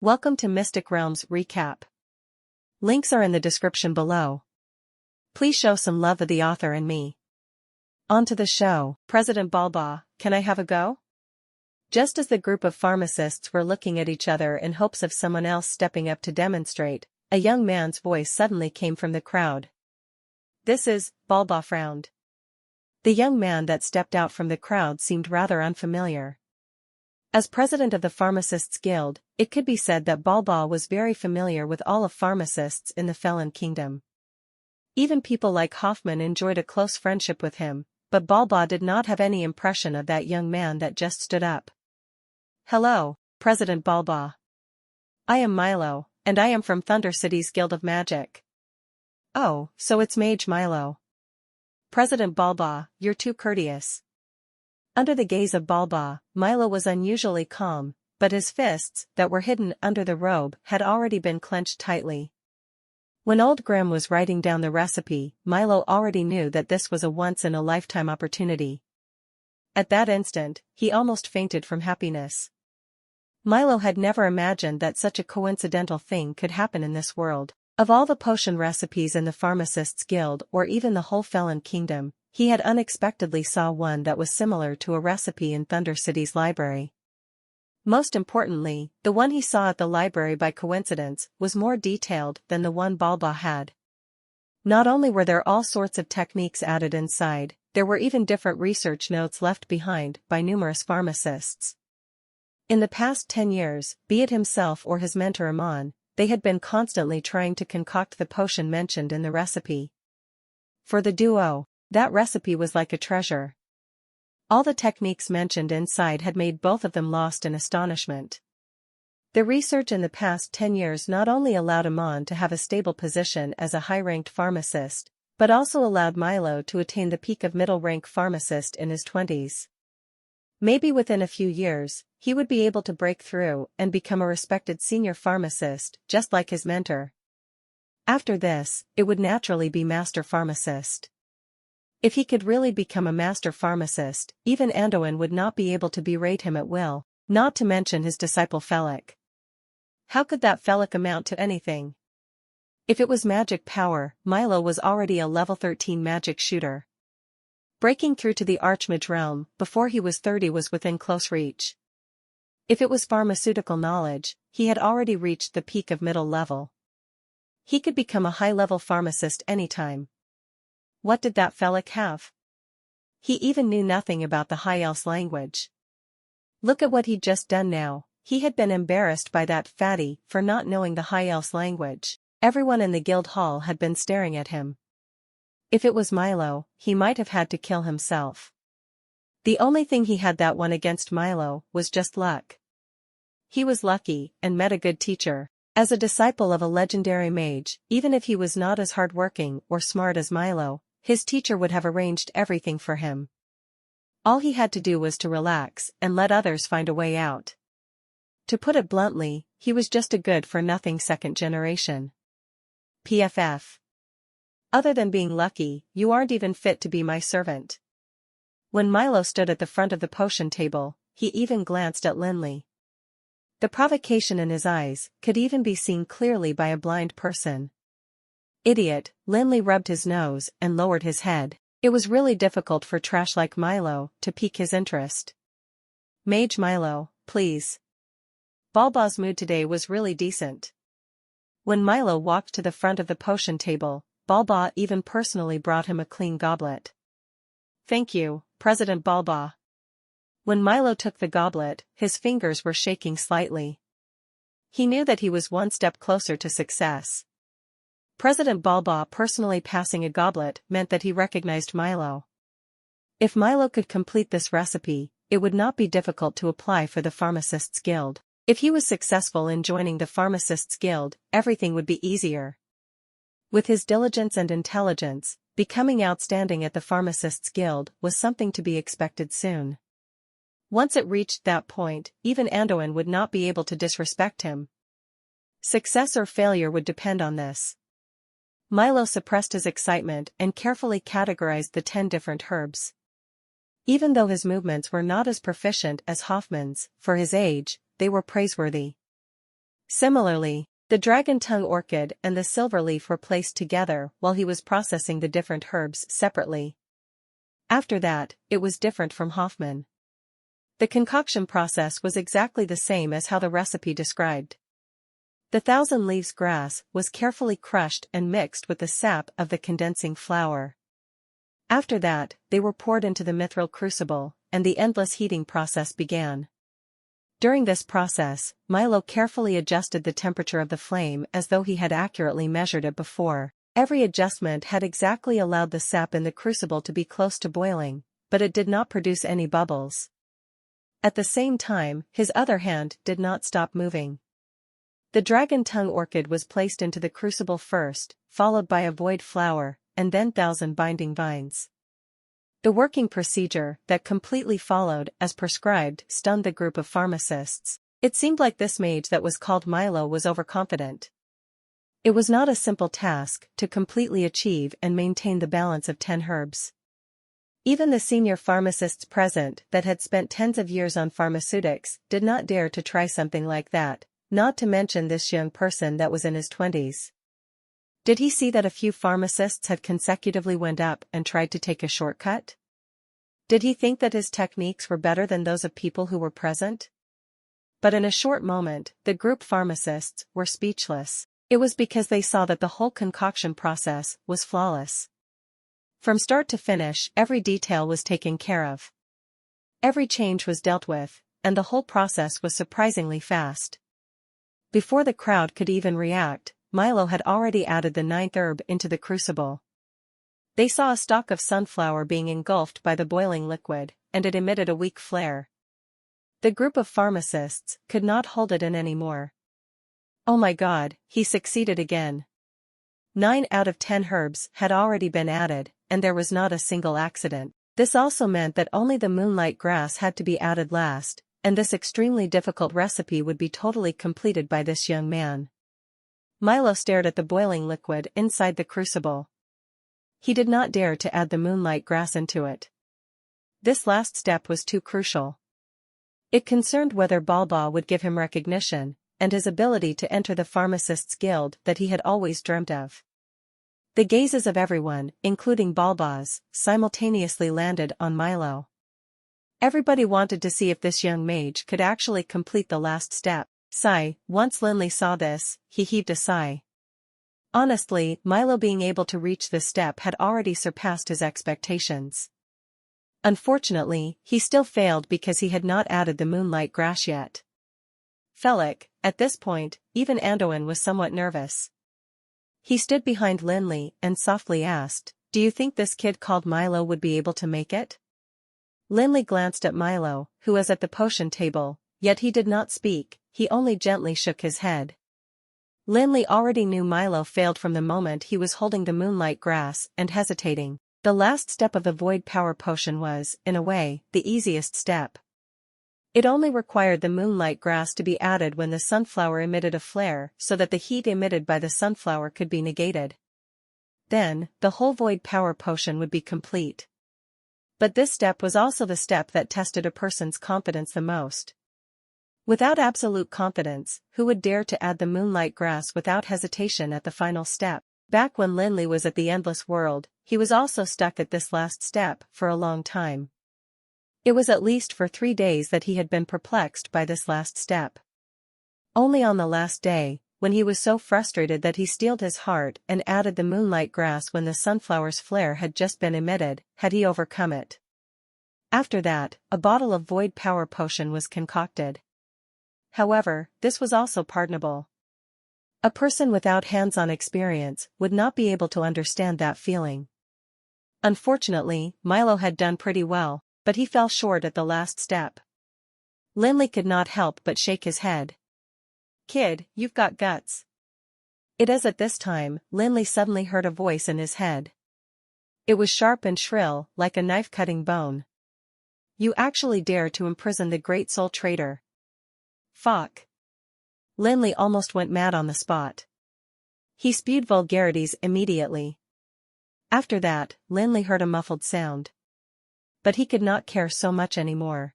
Welcome to Mystic Realms Recap. Links are in the description below. Please show some love of the author and me. On to the show. President Balba, can I have a go? Just as the group of pharmacists were looking at each other in hopes of someone else stepping up to demonstrate, a young man's voice suddenly came from the crowd. This is, Balba frowned. The young man that stepped out from the crowd seemed rather unfamiliar. As president of the Pharmacists Guild, it could be said that Balba was very familiar with all of pharmacists in the Felon Kingdom. Even people like Hoffman enjoyed a close friendship with him, but Balba did not have any impression of that young man that just stood up. Hello, President Balba. I am Milo, and I am from Thunder City's Guild of Magic. Oh, so it's Mage Milo. President Balba, you're too courteous. Under the gaze of Balba, Milo was unusually calm, but his fists, that were hidden under the robe, had already been clenched tightly. When old Grim was writing down the recipe, Milo already knew that this was a once-in-a-lifetime opportunity. At that instant, he almost fainted from happiness. Milo had never imagined that such a coincidental thing could happen in this world. Of all the potion recipes in the Pharmacists Guild or even the whole Felon Kingdom, he had unexpectedly saw one that was similar to a recipe in Thunder City's library. Most importantly, the one he saw at the library by coincidence was more detailed than the one Balba had. Not only were there all sorts of techniques added inside, there were even different research notes left behind by numerous pharmacists. In the past 10 years, be it himself or his mentor Amon, they had been constantly trying to concoct the potion mentioned in the recipe. For the duo, that recipe was like a treasure. All the techniques mentioned inside had made both of them lost in astonishment. The research in the past 10 years not only allowed Amon to have a stable position as a high-ranked pharmacist, but also allowed Milo to attain the peak of middle-rank pharmacist in his 20s. Maybe within a few years, he would be able to break through and become a respected senior pharmacist, just like his mentor. After this, it would naturally be master pharmacist. If he could really become a master pharmacist, even Anduin would not be able to berate him at will, not to mention his disciple Felik. How could that Felik amount to anything? If it was magic power, Milo was already a level 13 magic shooter. Breaking through to the Archmage realm before he was 30 was within close reach. If it was pharmaceutical knowledge, he had already reached the peak of middle level. He could become a high-level pharmacist anytime. What did that Felik have? He even knew nothing about the High Elf's language. Look at what he'd just done now. He had been embarrassed by that fatty for not knowing the High Elf's language. Everyone in the guild hall had been staring at him. If it was Milo, he might have had to kill himself. The only thing he had that won against Milo was just luck. He was lucky and met a good teacher. As a disciple of a legendary mage, even if he was not as hardworking or smart as Milo, his teacher would have arranged everything for him. All he had to do was to relax and let others find a way out. To put it bluntly, he was just a good-for-nothing second generation. PFF. Other than being lucky, you aren't even fit to be my servant. When Milo stood at the front of the potion table, he even glanced at Lin Li. The provocation in his eyes could even be seen clearly by a blind person. Idiot, Lin Li rubbed his nose and lowered his head. It was really difficult for trash like Milo to pique his interest. Mage Milo, please. Balba's mood today was really decent. When Milo walked to the front of the potion table, Balba even personally brought him a clean goblet. Thank you, President Balba. When Milo took the goblet, his fingers were shaking slightly. He knew that he was one step closer to success. President Balba personally passing a goblet meant that he recognized Milo. If Milo could complete this recipe, it would not be difficult to apply for the Pharmacists Guild. If he was successful in joining the Pharmacists Guild, everything would be easier. With his diligence and intelligence, becoming outstanding at the Pharmacists Guild was something to be expected soon. Once it reached that point, even Anduin would not be able to disrespect him. Success or failure would depend on this. Milo suppressed his excitement and carefully categorized the 10 different herbs. Even though his movements were not as proficient as Hoffman's, for his age, they were praiseworthy. Similarly, the dragon tongue orchid and the silver leaf were placed together while he was processing the different herbs separately. After that, it was different from Hoffman. The concoction process was exactly the same as how the recipe described. The thousand leaves grass was carefully crushed and mixed with the sap of the condensing flower. After that, they were poured into the mithril crucible, and the endless heating process began. During this process, Milo carefully adjusted the temperature of the flame as though he had accurately measured it before. Every adjustment had exactly allowed the sap in the crucible to be close to boiling, but it did not produce any bubbles. At the same time, his other hand did not stop moving. The dragon tongue orchid was placed into the crucible first, followed by a void flower, and then 1,000 binding vines. The working procedure that completely followed as prescribed stunned the group of pharmacists. It seemed like this mage that was called Milo was overconfident. It was not a simple task to completely achieve and maintain the balance of 10 herbs. Even the senior pharmacists present that had spent tens of years on pharmaceutics did not dare to try something like that, not to mention this young person that was in his 20s. Did he see that a few pharmacists had consecutively went up and tried to take a shortcut? Did he think that his techniques were better than those of people who were present? But in a short moment, the group pharmacists were speechless. It was because they saw that the whole concoction process was flawless. From start to finish, every detail was taken care of. Every change was dealt with, and the whole process was surprisingly fast. Before the crowd could even react, Milo had already added the 9th herb into the crucible. They saw a stalk of sunflower being engulfed by the boiling liquid, and it emitted a weak flare. The group of pharmacists could not hold it in anymore. Oh my God, he succeeded again. 9 out of 10 herbs had already been added, and there was not a single accident. This also meant that only the moonlight grass had to be added last, and this extremely difficult recipe would be totally completed by this young man. Milo stared at the boiling liquid inside the crucible. He did not dare to add the moonlight grass into it. This last step was too crucial. It concerned whether Balba would give him recognition, and his ability to enter the pharmacists' guild that he had always dreamt of. The gazes of everyone, including Balba's, simultaneously landed on Milo. Everybody wanted to see if this young mage could actually complete the last step. Sigh. Once Lin Li saw this, he heaved a sigh. Honestly, Milo being able to reach this step had already surpassed his expectations. Unfortunately, he still failed because he had not added the moonlight grass yet. Felix, at this point, even Anduin was somewhat nervous. He stood behind Lin Li and softly asked, "Do you think this kid called Milo would be able to make it?" Lin Li glanced at Milo, who was at the potion table, yet he did not speak, he only gently shook his head. Lin Li already knew Milo failed from the moment he was holding the moonlight grass and hesitating. The last step of the void power potion was, in a way, the easiest step. It only required the moonlight grass to be added when the sunflower emitted a flare so that the heat emitted by the sunflower could be negated. Then, the whole void power potion would be complete. But this step was also the step that tested a person's confidence the most. Without absolute confidence, who would dare to add the moonlight grass without hesitation at the final step? Back when Lin Li was at the Endless World, he was also stuck at this last step for a long time. It was at least for 3 days that he had been perplexed by this last step. Only on the last day, when he was so frustrated that he steeled his heart and added the moonlight grass when the sunflower's flare had just been emitted, had he overcome it. After that, a bottle of void power potion was concocted. However, this was also pardonable. A person without hands-on experience would not be able to understand that feeling. Unfortunately, Milo had done pretty well, but he fell short at the last step. Lin Li could not help but shake his head. "Kid, you've got guts." It is at this time, Lin Li suddenly heard a voice in his head. It was sharp and shrill, like a knife-cutting bone. "You actually dare to imprison the great soul traitor." Fuck. Lin Li almost went mad on the spot. He spewed vulgarities immediately. After that, Lin Li heard a muffled sound. But he could not care so much anymore.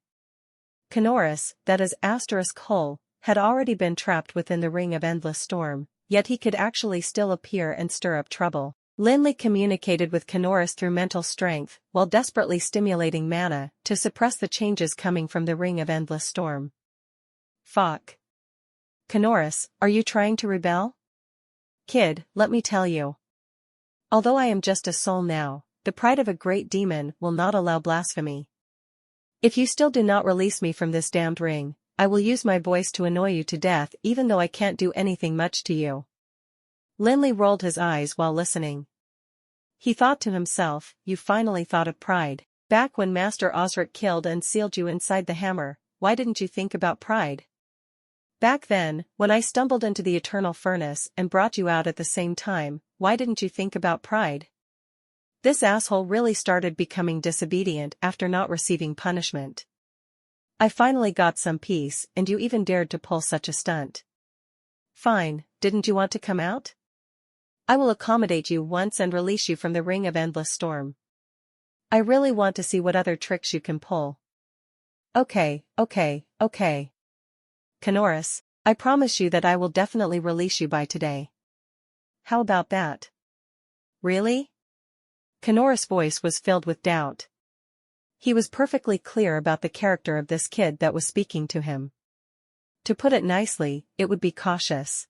Canoris, that is *hole, had already been trapped within the ring of endless storm, yet he could actually still appear and stir up trouble. Lin Li communicated with Kanoris through mental strength, while desperately stimulating mana to suppress the changes coming from the ring of endless storm. Fuck. Kanoris, are you trying to rebel? Kid, let me tell you. Although I am just a soul now, the pride of a great demon will not allow blasphemy. If you still do not release me from this damned ring, I will use my voice to annoy you to death even though I can't do anything much to you. Lin Li rolled his eyes while listening. He thought to himself, you finally thought of pride. Back when Master Osric killed and sealed you inside the hammer, why didn't you think about pride? Back then, when I stumbled into the eternal furnace and brought you out at the same time, why didn't you think about pride? This asshole really started becoming disobedient after not receiving punishment. I finally got some peace and you even dared to pull such a stunt. Fine, didn't you want to come out? I will accommodate you once and release you from the ring of endless storm. I really want to see what other tricks you can pull. Okay. Kanoris, I promise you that I will definitely release you by today. How about that? Really? Kanoris' voice was filled with doubt. He was perfectly clear about the character of this kid that was speaking to him. To put it nicely, it would be cautious.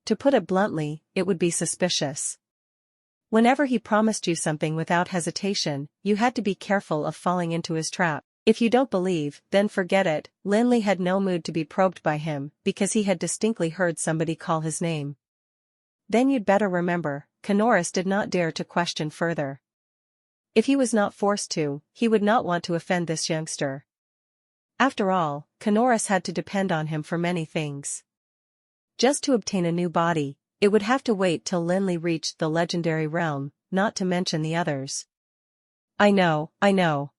To put it bluntly, it would be suspicious. Whenever he promised you something without hesitation, you had to be careful of falling into his trap. If you don't believe, then forget it. Lin Li had no mood to be probed by him, because he had distinctly heard somebody call his name. Then you'd better remember, Kanoris did not dare to question further. If he was not forced to, he would not want to offend this youngster. After all, Kanoris had to depend on him for many things. Just to obtain a new body, it would have to wait till Lin Li reached the legendary realm, not to mention the others. I know.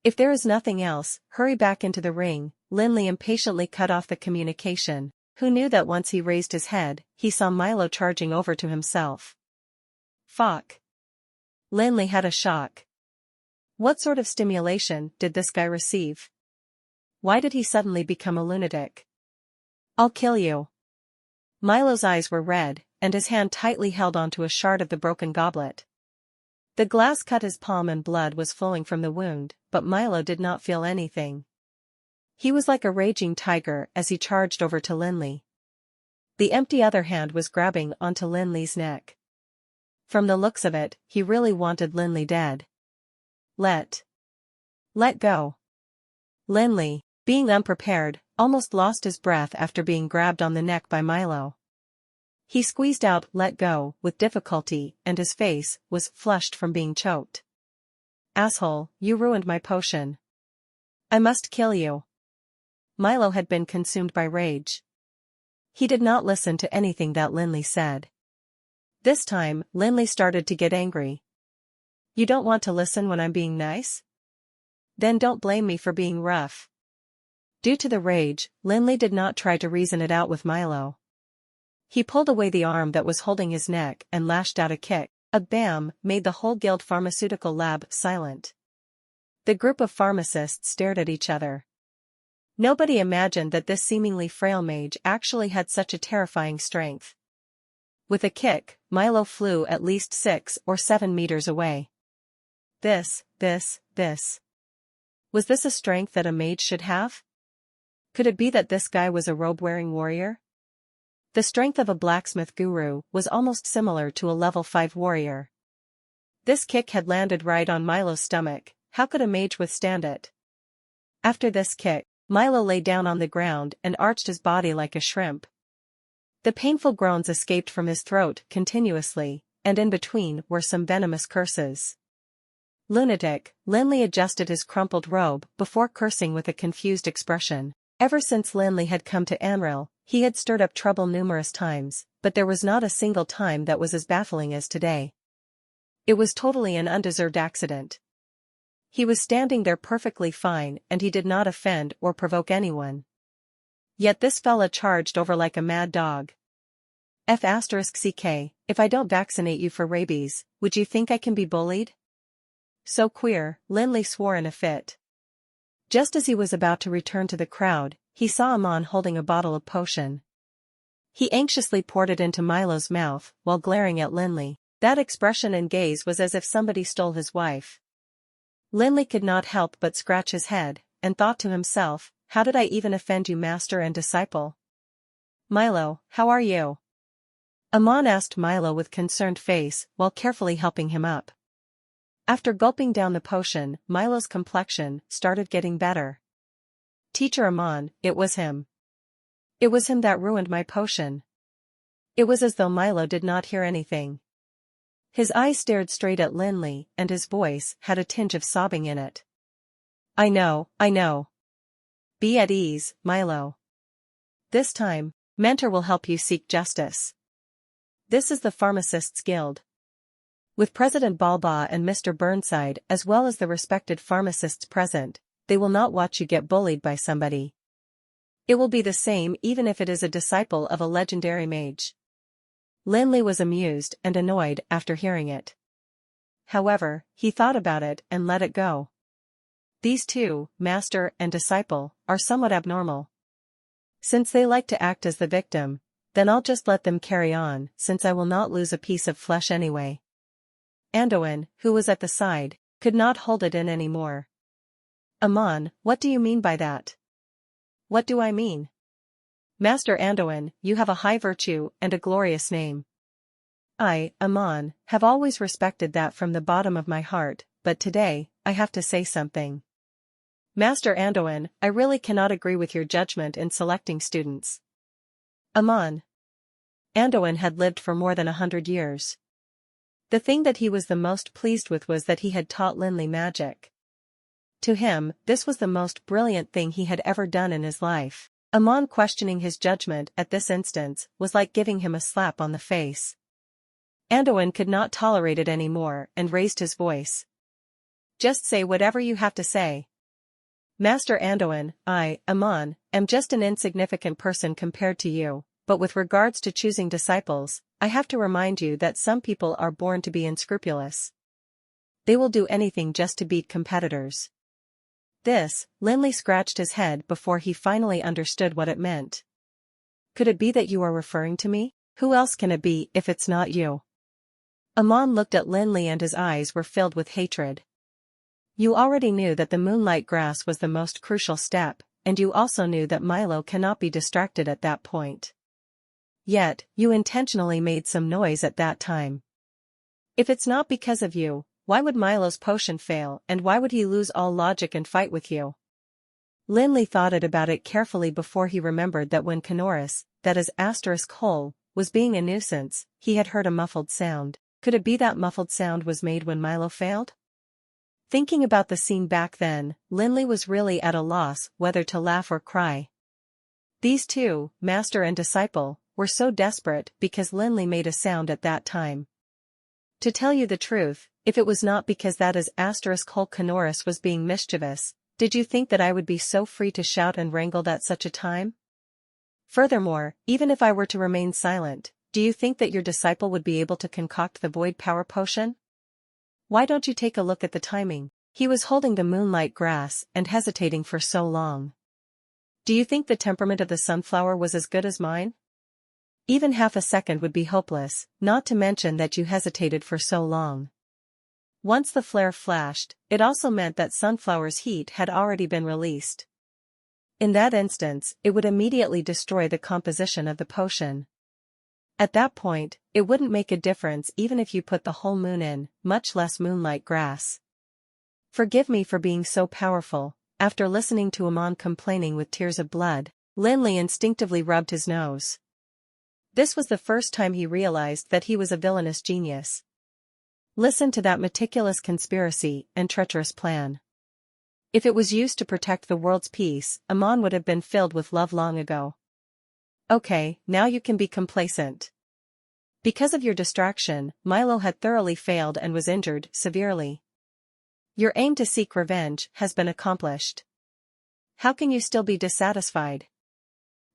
If there is nothing else, hurry back into the ring. Lin Li impatiently cut off the communication. Who knew that once he raised his head, he saw Milo charging over to himself. Fuck. Lin Li had a shock. What sort of stimulation did this guy receive? Why did he suddenly become a lunatic? I'll kill you. Milo's eyes were red, and his hand tightly held onto a shard of the broken goblet. The glass cut his palm and blood was flowing from the wound, but Milo did not feel anything. He was like a raging tiger as he charged over to Lin Li. The empty other hand was grabbing onto Lin Li's neck. From the looks of it, he really wanted Lin Li dead. Let go. Lin Li, being unprepared, almost lost his breath after being grabbed on the neck by Milo. He squeezed out "let go" with difficulty and his face was flushed from being choked. Asshole, you ruined my potion. I must kill you. Milo had been consumed by rage. He did not listen to anything that Lin Li said. This time, Lin Li started to get angry. You don't want to listen when I'm being nice? Then don't blame me for being rough. Due to the rage, Lin Li did not try to reason it out with Milo. He pulled away the arm that was holding his neck and lashed out a kick. A bam made the whole guild pharmaceutical lab silent. The group of pharmacists stared at each other. Nobody imagined that this seemingly frail mage actually had such a terrifying strength. With a kick, Milo flew at least 6 or 7 meters away. Was this a strength that a mage should have? Could it be that this guy was a robe-wearing warrior? The strength of a blacksmith guru was almost similar to a level 5 warrior. This kick had landed right on Milo's stomach. How could a mage withstand it? After this kick, Milo lay down on the ground and arched his body like a shrimp. The painful groans escaped from his throat continuously, and in between were some venomous curses. Lunatic, Lin Li adjusted his crumpled robe before cursing with a confused expression. Ever since Lin Li had come to Amril, he had stirred up trouble numerous times, but there was not a single time that was as baffling as today. It was totally an undeserved accident. He was standing there perfectly fine and he did not offend or provoke anyone. Yet this fella charged over like a mad dog. F***ck, if I don't vaccinate you for rabies, would you think I can be bullied? So queer, Lin Li swore in a fit. Just as he was about to return to the crowd, he saw Amon holding a bottle of potion. He anxiously poured it into Milo's mouth while glaring at Lin Li. That expression and gaze was as if somebody stole his wife. Lin Li could not help but scratch his head, and thought to himself, how did I even offend you, master and disciple? Milo, how are you? Amon asked Milo with concerned face while carefully helping him up. After gulping down the potion, Milo's complexion started getting better. Teacher Amon, it was him. It was him that ruined my potion. It was as though Milo did not hear anything. His eyes stared straight at Lin Li, and his voice had a tinge of sobbing in it. I know. Be at ease, Milo. This time, Mentor will help you seek justice. This is the Pharmacists' Guild. With President Balba and Mr. Burnside as well as the respected pharmacists present, they will not watch you get bullied by somebody. It will be the same even if it is a disciple of a legendary mage. Lin Li was amused and annoyed after hearing it. However, he thought about it and let it go. These two, master and disciple, are somewhat abnormal. Since they like to act as the victim, then I'll just let them carry on, since I will not lose a piece of flesh anyway. Andoin, who was at the side, could not hold it in anymore. Amon, what do you mean by that? What do I mean? Master Andoin, you have a high virtue and a glorious name. I, Amon, have always respected that from the bottom of my heart, but today, I have to say something. Master Andoin, I really cannot agree with your judgment in selecting students. Amon. Andoin had lived for more than 100 years. The thing that he was the most pleased with was that he had taught Lin Li magic. To him, this was the most brilliant thing he had ever done in his life. Amon questioning his judgment at this instance was like giving him a slap on the face. Andoin could not tolerate it anymore and raised his voice. Just say whatever you have to say. Master Andoin, I, Amon, am just an insignificant person compared to you, but with regards to choosing disciples, I have to remind you that some people are born to be unscrupulous. They will do anything just to beat competitors. This, Lin Li scratched his head before he finally understood what it meant. Could it be that you are referring to me? Who else can it be if it's not you? Amon looked at Lin Li and his eyes were filled with hatred. You already knew that the moonlight grass was the most crucial step, and you also knew that Milo cannot be distracted at that point. Yet, you intentionally made some noise at that time. If it's not because of you, why would Milo's potion fail and why would he lose all logic and fight with you? Lin Li thought about it carefully before he remembered that when Canoris, that is *hole, was being a nuisance, he had heard a muffled sound. Could it be that muffled sound was made when Milo failed? Thinking about the scene back then, Lin Li was really at a loss whether to laugh or cry. These two, master and disciple, were so desperate because Lin Li made a sound at that time. To tell you the truth, if it was not because that is *hole Canoris was being mischievous, did you think that I would be so free to shout and wrangle at such a time? Furthermore, even if I were to remain silent, do you think that your disciple would be able to concoct the void power potion? Why don't you take a look at the timing? He was holding the moonlight grass and hesitating for so long. Do you think the temperament of the sunflower was as good as mine? Even half a second would be hopeless, not to mention that you hesitated for so long. Once the flare flashed, it also meant that sunflower's heat had already been released. In that instance, it would immediately destroy the composition of the potion. At that point, it wouldn't make a difference even if you put the whole moon in, much less moonlight grass. Forgive me for being so powerful. After listening to Amon complaining with tears of blood, Lin Li instinctively rubbed his nose. This was the first time he realized that he was a villainous genius. Listen to that meticulous conspiracy and treacherous plan. If it was used to protect the world's peace, Amon would have been filled with love long ago. Okay, now you can be complacent. Because of your distraction, Milo had thoroughly failed and was injured severely. Your aim to seek revenge has been accomplished. How can you still be dissatisfied?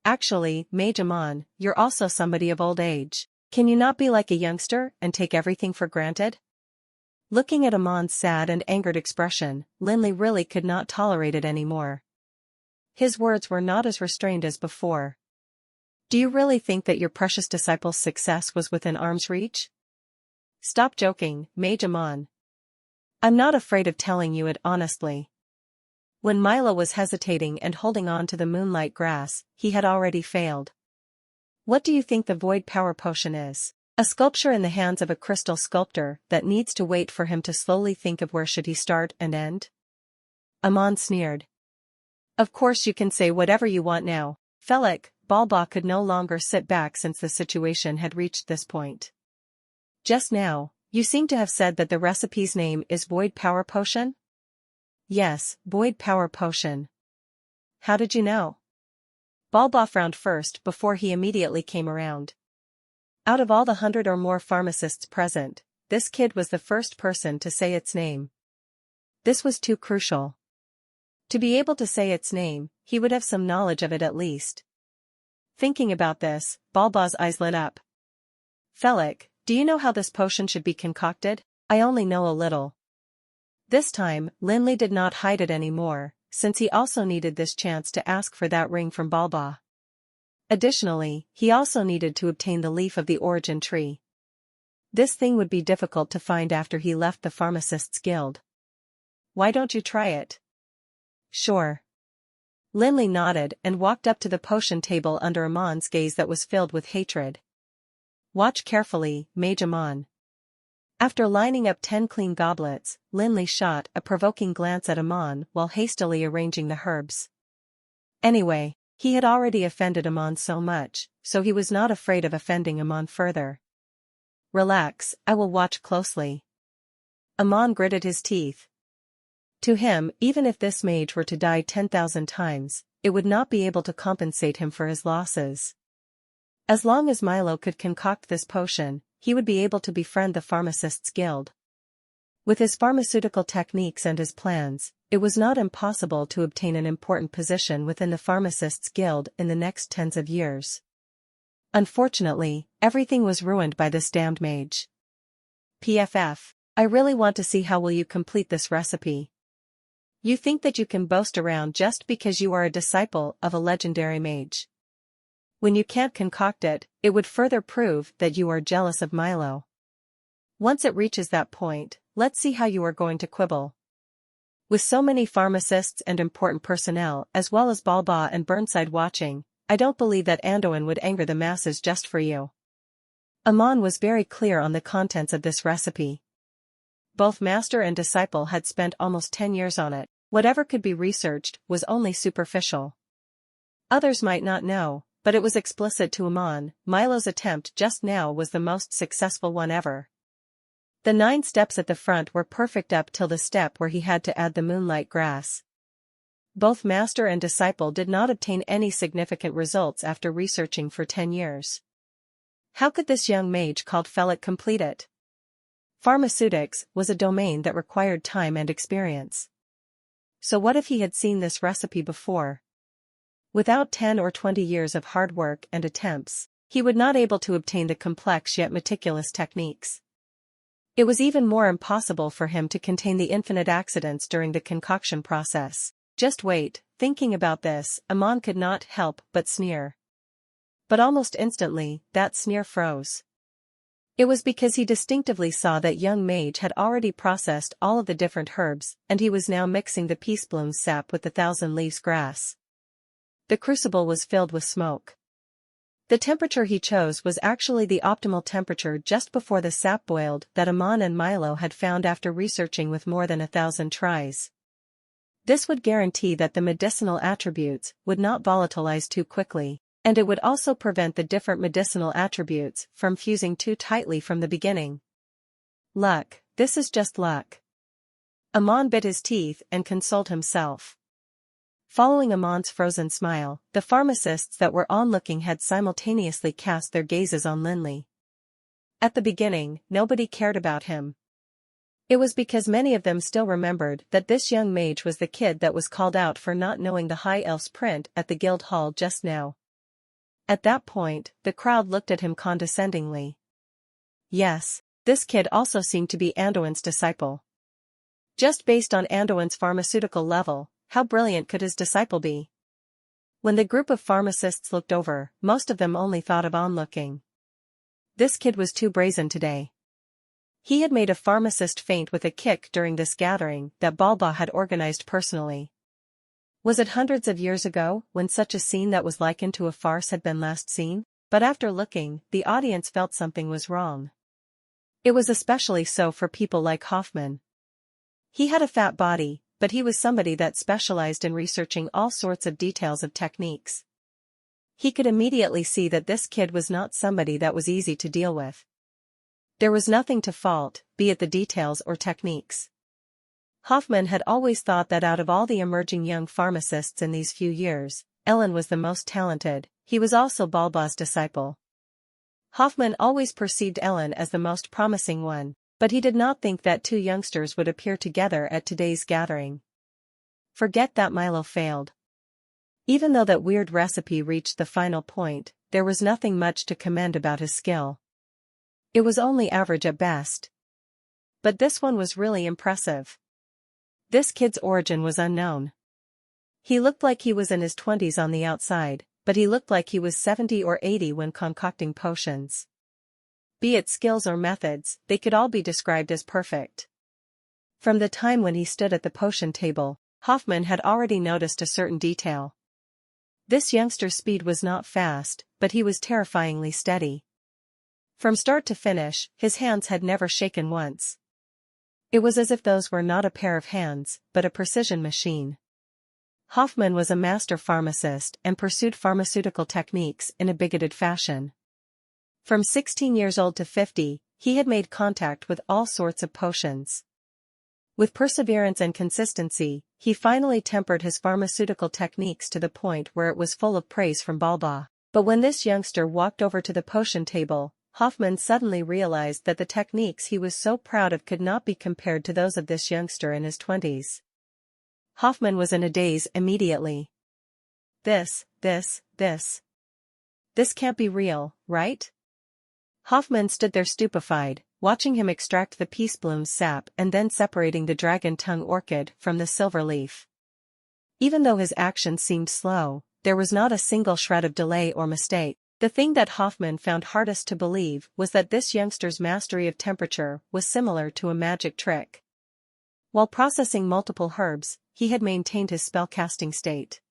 Actually, Mage Amon, you're also somebody of old age. Can you not be like a youngster and take everything for granted? Looking at Amon's sad and angered expression, Lin Li really could not tolerate it anymore. His words were not as restrained as before. Do you really think that your precious disciple's success was within arm's reach? Stop joking, Mage Amon. I'm not afraid of telling you it honestly. When Milo was hesitating and holding on to the moonlight grass, he had already failed. What do you think the void power potion is? A sculpture in the hands of a crystal sculptor that needs to wait for him to slowly think of where should he start and end? Amon sneered. Of course you can say whatever you want now. Felek, Balba could no longer sit back since the situation had reached this point. Just now, you seem to have said that the recipe's name is Void Power Potion? Yes, Void Power Potion. How did you know? Balba frowned first before he immediately came around. Out of all the 100 or more pharmacists present, this kid was the first person to say its name. This was too crucial. To be able to say its name, he would have some knowledge of it at least. Thinking about this, Balba's eyes lit up. Felek, do you know how this potion should be concocted? I only know a little. This time, Lin Li did not hide it anymore, since he also needed this chance to ask for that ring from Balba. Additionally, he also needed to obtain the leaf of the origin tree. This thing would be difficult to find after he left the Pharmacists' Guild. Why don't you try it? Sure. Lin Li nodded and walked up to the potion table under Amon's gaze that was filled with hatred. Watch carefully, Mage Amon. After lining up 10 clean goblets, Lin Li shot a provoking glance at Amon while hastily arranging the herbs. Anyway, he had already offended Amon so much, so he was not afraid of offending Amon further. Relax, I will watch closely. Amon gritted his teeth. To him, even if this mage were to die 10,000 times, it would not be able to compensate him for his losses. As long as Milo could concoct this potion, he would be able to befriend the Pharmacists' Guild. With his pharmaceutical techniques and his plans, it was not impossible to obtain an important position within the Pharmacists' Guild in the next tens of years. Unfortunately, everything was ruined by this damned mage. PFF, I really want to see how will you complete this recipe. You think that you can boast around just because you are a disciple of a legendary mage. When you can't concoct it, it would further prove that you are jealous of Milo. Once it reaches that point, let's see how you are going to quibble. With so many pharmacists and important personnel as well as Balba and Burnside watching, I don't believe that Anduin would anger the masses just for you. Amon was very clear on the contents of this recipe. Both master and disciple had spent almost 10 years on it. Whatever could be researched was only superficial. Others might not know, but it was explicit to Amon. Milo's attempt just now was the most successful one ever. The 9 steps at the front were perfect up till the step where he had to add the moonlight grass. Both master and disciple did not obtain any significant results after researching for 10 years. How could this young mage called Felek complete it? Pharmaceutics was a domain that required time and experience. So what if he had seen this recipe before? Without 10 or 20 years of hard work and attempts, he would not able to obtain the complex yet meticulous techniques. It was even more impossible for him to contain the infinite accidents during the concoction process. Just wait, thinking about this, Amon could not help but sneer. But almost instantly, that sneer froze. It was because he distinctively saw that young mage had already processed all of the different herbs, and he was now mixing the peacebloom's sap with the 1,000 leaves grass. The crucible was filled with smoke. The temperature he chose was actually the optimal temperature just before the sap boiled that Amon and Milo had found after researching with more than 1,000 tries. This would guarantee that the medicinal attributes would not volatilize too quickly, and it would also prevent the different medicinal attributes from fusing too tightly from the beginning. Luck, this is just luck. Amon bit his teeth and consoled himself. Following Amon's frozen smile, the pharmacists that were onlooking had simultaneously cast their gazes on Lin Li. At the beginning, nobody cared about him. It was because many of them still remembered that this young mage was the kid that was called out for not knowing the High Elf's print at the guild hall just now. At that point, the crowd looked at him condescendingly. Yes, this kid also seemed to be Anduin's disciple. Just based on Anduin's pharmaceutical level, how brilliant could his disciple be? When the group of pharmacists looked over, most of them only thought of onlooking. This kid was too brazen today. He had made a pharmacist faint with a kick during this gathering that Balba had organized personally. Was it hundreds of years ago, when such a scene that was likened to a farce had been last seen? But after looking, the audience felt something was wrong. It was especially so for people like Hoffman. He had a fat body, but he was somebody that specialized in researching all sorts of details of techniques. He could immediately see that this kid was not somebody that was easy to deal with. There was nothing to fault, be it the details or techniques. Hoffman had always thought that out of all the emerging young pharmacists in these few years, Ellen was the most talented. He was also Balba's disciple. Hoffman always perceived Ellen as the most promising one, but he did not think that two youngsters would appear together at today's gathering. Forget that Milo failed. Even though that weird recipe reached the final point, there was nothing much to commend about his skill. It was only average at best. But this one was really impressive. This kid's origin was unknown. He looked like he was in his 20s on the outside, but he looked like he was 70 or 80 when concocting potions. Be it skills or methods, they could all be described as perfect. From the time when he stood at the potion table, Hoffman had already noticed a certain detail. This youngster's speed was not fast, but he was terrifyingly steady. From start to finish, his hands had never shaken once. It was as if those were not a pair of hands, but a precision machine. Hoffman was a master pharmacist and pursued pharmaceutical techniques in a bigoted fashion. From 16 years old to 50, he had made contact with all sorts of potions. With perseverance and consistency, he finally tempered his pharmaceutical techniques to the point where it was full of praise from Balba. But when this youngster walked over to the potion table, Hoffman suddenly realized that the techniques he was so proud of could not be compared to those of this youngster in his 20s. Hoffman was in a daze immediately. This can't be real, right? Hoffman stood there stupefied, watching him extract the peace bloom's sap and then separating the dragon tongue orchid from the silver leaf. Even though his actions seemed slow, there was not a single shred of delay or mistake. The thing that Hoffman found hardest to believe was that this youngster's mastery of temperature was similar to a magic trick. While processing multiple herbs, he had maintained his spellcasting state.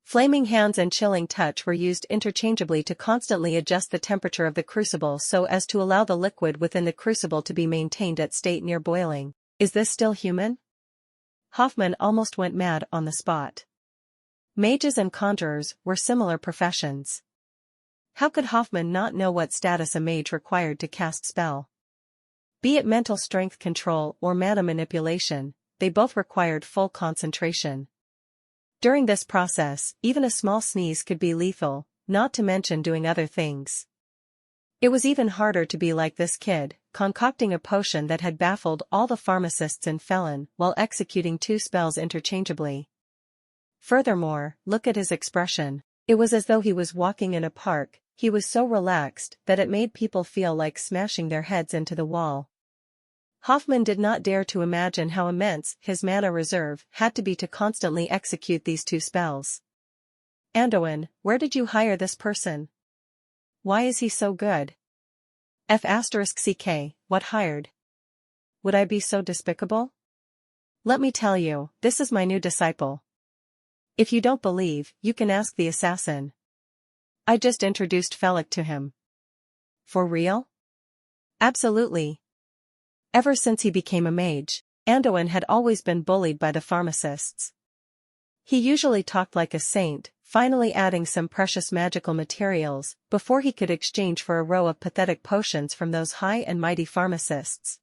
Flaming hands and chilling touch were used interchangeably to constantly adjust the temperature of the crucible so as to allow the liquid within the crucible to be maintained at state near boiling. Is this still human? Hoffman almost went mad on the spot. Mages and conjurers were similar professions. How could Hoffman not know what status a mage required to cast spell? Be it mental strength control or mana manipulation, they both required full concentration. During this process, even a small sneeze could be lethal, not to mention doing other things. It was even harder to be like this kid, concocting a potion that had baffled all the pharmacists in Felon while executing two spells interchangeably. Furthermore, look at his expression. It was as though he was walking in a park. He was so relaxed that it made people feel like smashing their heads into the wall. Hoffman did not dare to imagine how immense his mana reserve had to be to constantly execute these two spells. Anduin, where did you hire this person? Why is he so good? F***ck, what hired? Would I be so despicable? Let me tell you, this is my new disciple. If you don't believe, you can ask the assassin. I just introduced Felix to him. For real? Absolutely. Ever since he became a mage, Anduin had always been bullied by the pharmacists. He usually talked like a saint, finally adding some precious magical materials before he could exchange for a row of pathetic potions from those high and mighty pharmacists.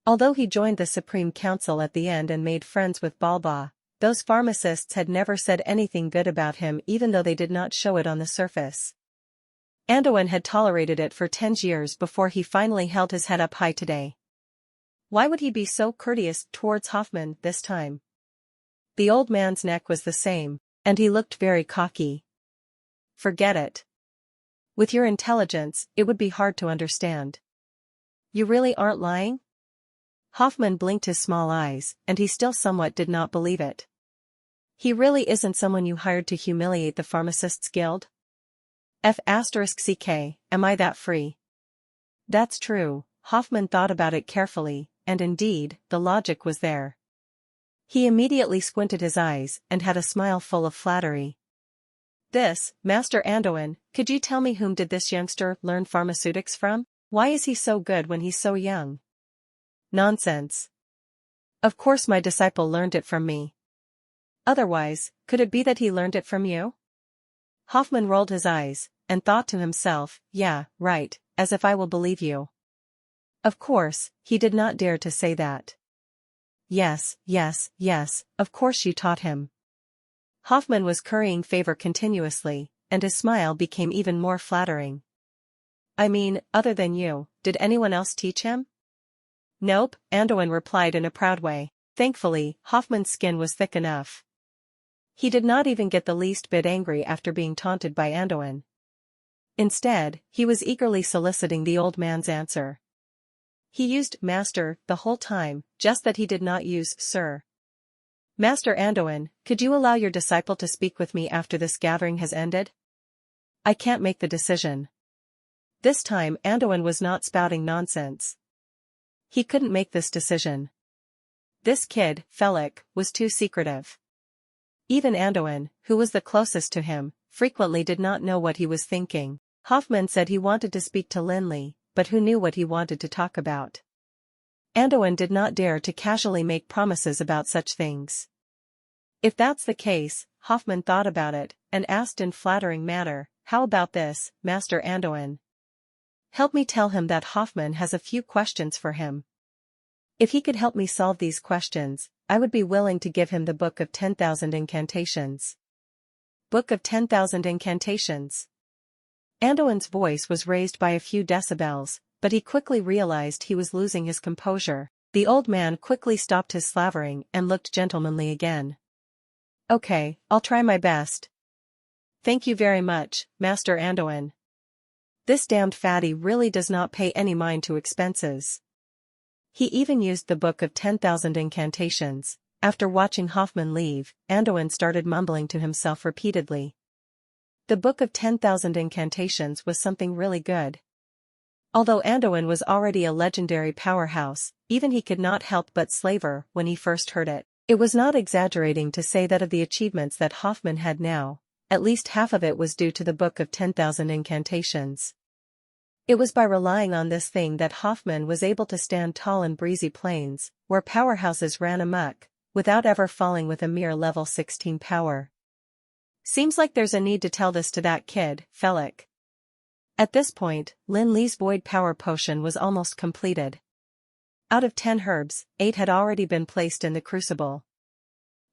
Although he joined the Supreme Council at the end and made friends with Balba, those pharmacists had never said anything good about him even though they did not show it on the surface. Anduin had tolerated it for 10 years before he finally held his head up high today. Why would he be so courteous towards Hoffman this time? The old man's neck was the same, and he looked very cocky. Forget it. With your intelligence, it would be hard to understand. You really aren't lying? Hoffman blinked his small eyes, and he still somewhat did not believe it. He really isn't someone you hired to humiliate the Pharmacists Guild? F***ck, am I that free? That's true, Hoffman thought about it carefully, and indeed, the logic was there. He immediately squinted his eyes and had a smile full of flattery. This, Master Anduin, could you tell me whom did this youngster learn pharmaceutics from? Why is he so good when he's so young? Nonsense. Of course my disciple learned it from me. Otherwise, could it be that he learned it from you? Hoffman rolled his eyes, and thought to himself, yeah, right, as if I will believe you. Of course, he did not dare to say that. Yes, of course you taught him. Hoffman was currying favor continuously, and his smile became even more flattering. I mean, other than you, did anyone else teach him? Nope, Anduin replied in a proud way. Thankfully, Hoffman's skin was thick enough. He did not even get the least bit angry after being taunted by Anduin. Instead, he was eagerly soliciting the old man's answer. He used Master the whole time, just that he did not use Sir. Master Anduin, could you allow your disciple to speak with me after this gathering has ended? I can't make the decision. This time Anduin was not spouting nonsense. He couldn't make this decision. This kid, Felix, was too secretive. Even Anduin, who was the closest to him, frequently did not know what he was thinking. Hoffman said he wanted to speak to Lin Li, but who knew what he wanted to talk about? Anduin did not dare to casually make promises about such things. If that's the case, Hoffman thought about it, and asked in flattering manner, how about this, Master Anduin? Help me tell him that Hoffman has a few questions for him. If he could help me solve these questions, I would be willing to give him the Book of 10,000 Incantations. Book of 10,000 Incantations. Anduin's voice was raised by a few decibels, but he quickly realized he was losing his composure. The old man quickly stopped his slavering and looked gentlemanly again. Okay, I'll try my best. Thank you very much, Master Anduin. This damned fatty really does not pay any mind to expenses. He even used the Book of 10,000 Incantations. After watching Hoffman leave, Anduin started mumbling to himself repeatedly. The Book of 10,000 Incantations was something really good. Although Anduin was already a legendary powerhouse, even he could not help but slaver when he first heard it. It was not exaggerating to say that of the achievements that Hoffman had now, at least half of it was due to the Book of 10,000 Incantations. It was by relying on this thing that Hoffman was able to stand tall in breezy plains, where powerhouses ran amok, without ever falling with a mere level 16 power. Seems like there's a need to tell this to that kid, Felix. At this point, Lin Li's void power potion was almost completed. Out of 10 herbs, 8 had already been placed in the crucible.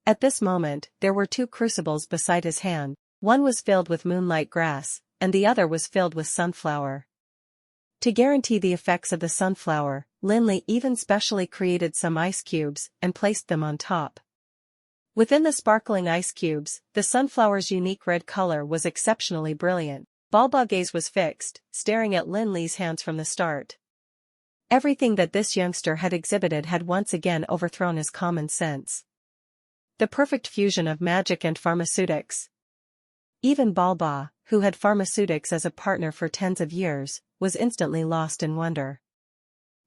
At this moment, there were 2 crucibles beside his hand. One was filled with moonlight grass, and the other was filled with sunflower. To guarantee the effects of the sunflower, Lin Li even specially created some ice cubes and placed them on top. Within the sparkling ice cubes, the sunflower's unique red color was exceptionally brilliant. Balba's gaze was fixed, staring at Lin Li's hands from the start. Everything that this youngster had exhibited had once again overthrown his common sense. The perfect fusion of magic and pharmaceutics. Even Balba, who had pharmaceutics as a partner for tens of years, was instantly lost in wonder.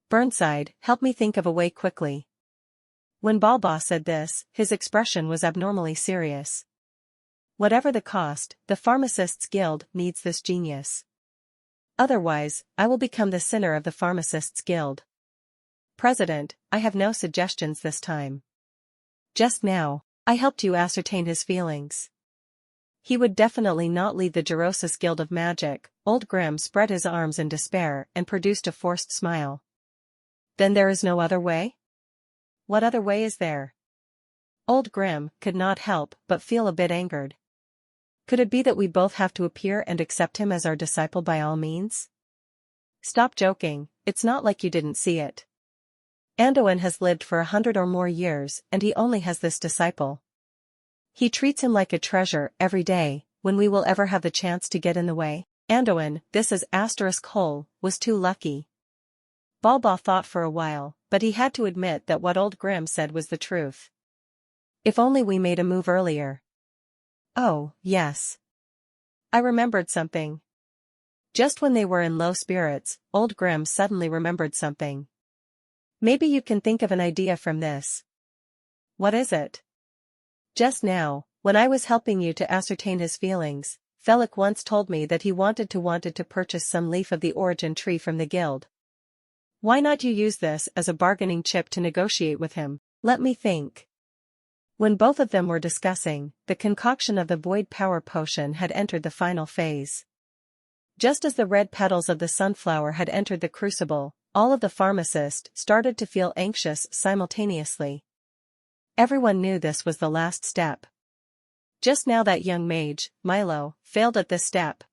Burnside, help me think of a way quickly. When Balba said this, his expression was abnormally serious. Whatever the cost, the Pharmacists Guild needs this genius. Otherwise, I will become the sinner of the Pharmacists Guild. President, I have no suggestions this time. Just now, I helped you ascertain his feelings. He would definitely not lead the Gerosis Guild of Magic. Old Grimm spread his arms in despair and produced a forced smile. Then there is no other way? What other way is there? Old Grimm could not help but feel a bit angered. Could it be that we both have to appear and accept him as our disciple by all means? Stop joking, it's not like you didn't see it. Anduin has lived for 100 or more years and he only has this disciple. He treats him like a treasure every day. When we will ever have the chance to get in the way? Anduin, this is *hole, was too lucky. Balba thought for a while, but he had to admit that what old Grimm said was the truth. If only we made a move earlier. Oh, yes. I remembered something. Just when they were in low spirits, Old Grim suddenly remembered something. Maybe you can think of an idea from this. What is it? Just now, when I was helping you to ascertain his feelings, Felik once told me that he wanted to purchase some leaf of the origin tree from the guild. Why not you use this as a bargaining chip to negotiate with him? Let me think. When both of them were discussing, the concoction of the void power potion had entered the final phase. Just as the red petals of the sunflower had entered the crucible, all of the pharmacists started to feel anxious simultaneously. Everyone knew this was the last step. Just now that young mage, Milo, failed at this step.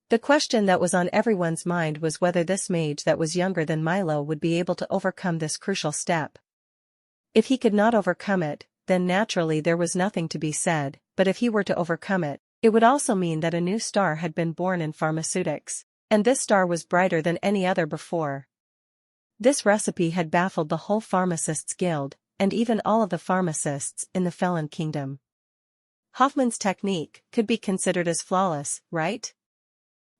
The question that was on everyone's mind was whether this mage that was younger than Milo would be able to overcome this crucial step. If he could not overcome it, then naturally there was nothing to be said, but if he were to overcome it, it would also mean that a new star had been born in pharmaceutics, and this star was brighter than any other before. This recipe had baffled the whole pharmacists' guild, and even all of the pharmacists in the Felon Kingdom. Hoffman's technique could be considered as flawless, right?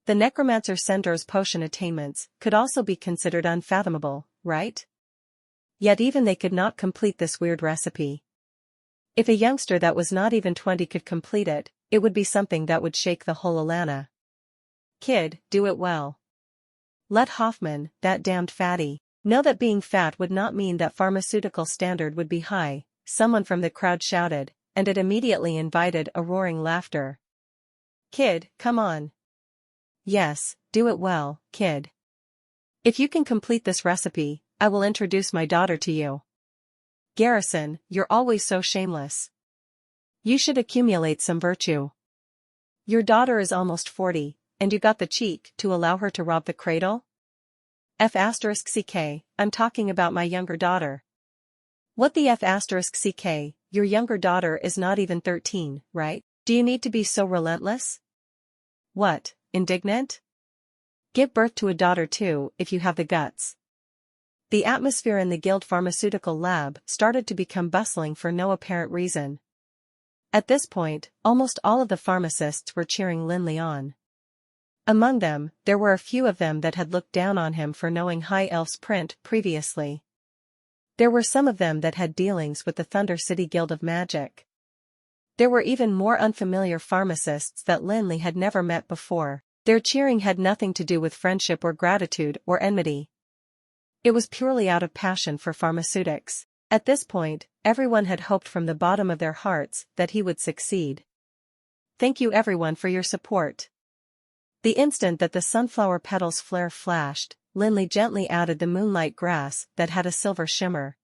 The necromancer Sendor's potion attainments could also be considered unfathomable, right? Yet even they could not complete this weird recipe. If a youngster that was not even 20 could complete it, it would be something that would shake the whole Alana. Kid, do it well. Let Hoffman, that damned fatty, know that being fat would not mean that pharmaceutical standard would be high, someone from the crowd shouted, and it immediately invited a roaring laughter. Kid, come on. Yes, do it well, kid. If you can complete this recipe, I will introduce my daughter to you. Garrison, you're always so shameless. You should accumulate some virtue. Your daughter is almost 40, and you got the cheek to allow her to rob the cradle? F***ck, I'm talking about my younger daughter. What the F***ck, your younger daughter is not even 13, right? Do you need to be so relentless? What, indignant? Give birth to a daughter too if you have the guts. The atmosphere in the guild pharmaceutical lab started to become bustling for no apparent reason. At this point, almost all of the pharmacists were cheering Lin Li on. Among them, there were a few of them that had looked down on him for knowing High Elf's print previously. There were some of them that had dealings with the Thunder City Guild of Magic. There were even more unfamiliar pharmacists that Lin Li had never met before. Their cheering had nothing to do with friendship or gratitude or enmity. It was purely out of passion for pharmaceutics. At this point, everyone had hoped from the bottom of their hearts that he would succeed. Thank you everyone for your support. The instant that the sunflower petals flare flashed, Lin Li gently added the moonlight grass that had a silver shimmer.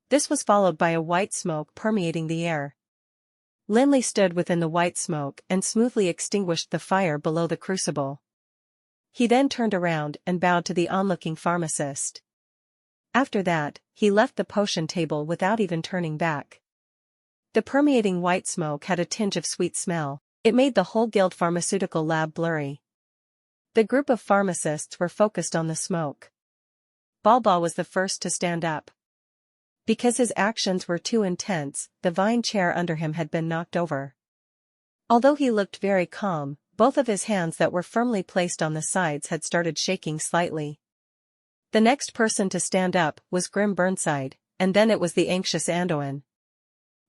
This was followed by a white smoke permeating the air. Lin Li stood within the white smoke and smoothly extinguished the fire below the crucible. He then turned around and bowed to the onlooking pharmacist. After that, he left the potion table without even turning back. The permeating white smoke had a tinge of sweet smell. It made the whole guild pharmaceutical lab blurry. The group of pharmacists were focused on the smoke. Balba was the first to stand up. Because his actions were too intense, the vine chair under him had been knocked over. Although he looked very calm, both of his hands that were firmly placed on the sides had started shaking slightly. The next person to stand up was Grim Burnside, and then it was the anxious Andoin.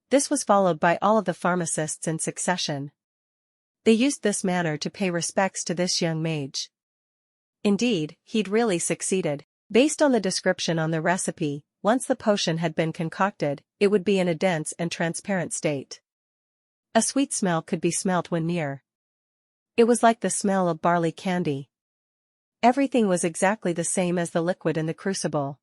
This was followed by all of the pharmacists in succession. They used this manner to pay respects to this young mage. Indeed, he'd really succeeded. Based on the description on the recipe, once the potion had been concocted, it would be in a dense and transparent state. A sweet smell could be smelt when near. It was like the smell of barley candy. Everything was exactly the same as the liquid in the crucible.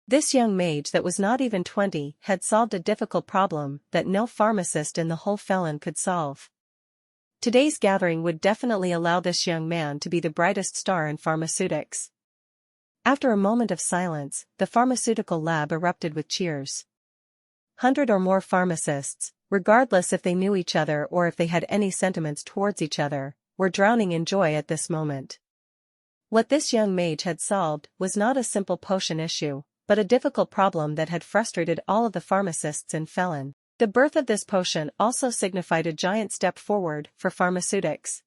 This young mage that was not even 20 had solved a difficult problem that no pharmacist in the whole Felon could solve. Today's gathering would definitely allow this young man to be the brightest star in pharmaceutics. After a moment of silence, the pharmaceutical lab erupted with cheers. 100 or more pharmacists, regardless if they knew each other or if they had any sentiments towards each other, were drowning in joy at this moment. What this young mage had solved was not a simple potion issue, but a difficult problem that had frustrated all of the pharmacists in Felon. The birth of this potion also signified a giant step forward for pharmaceutics.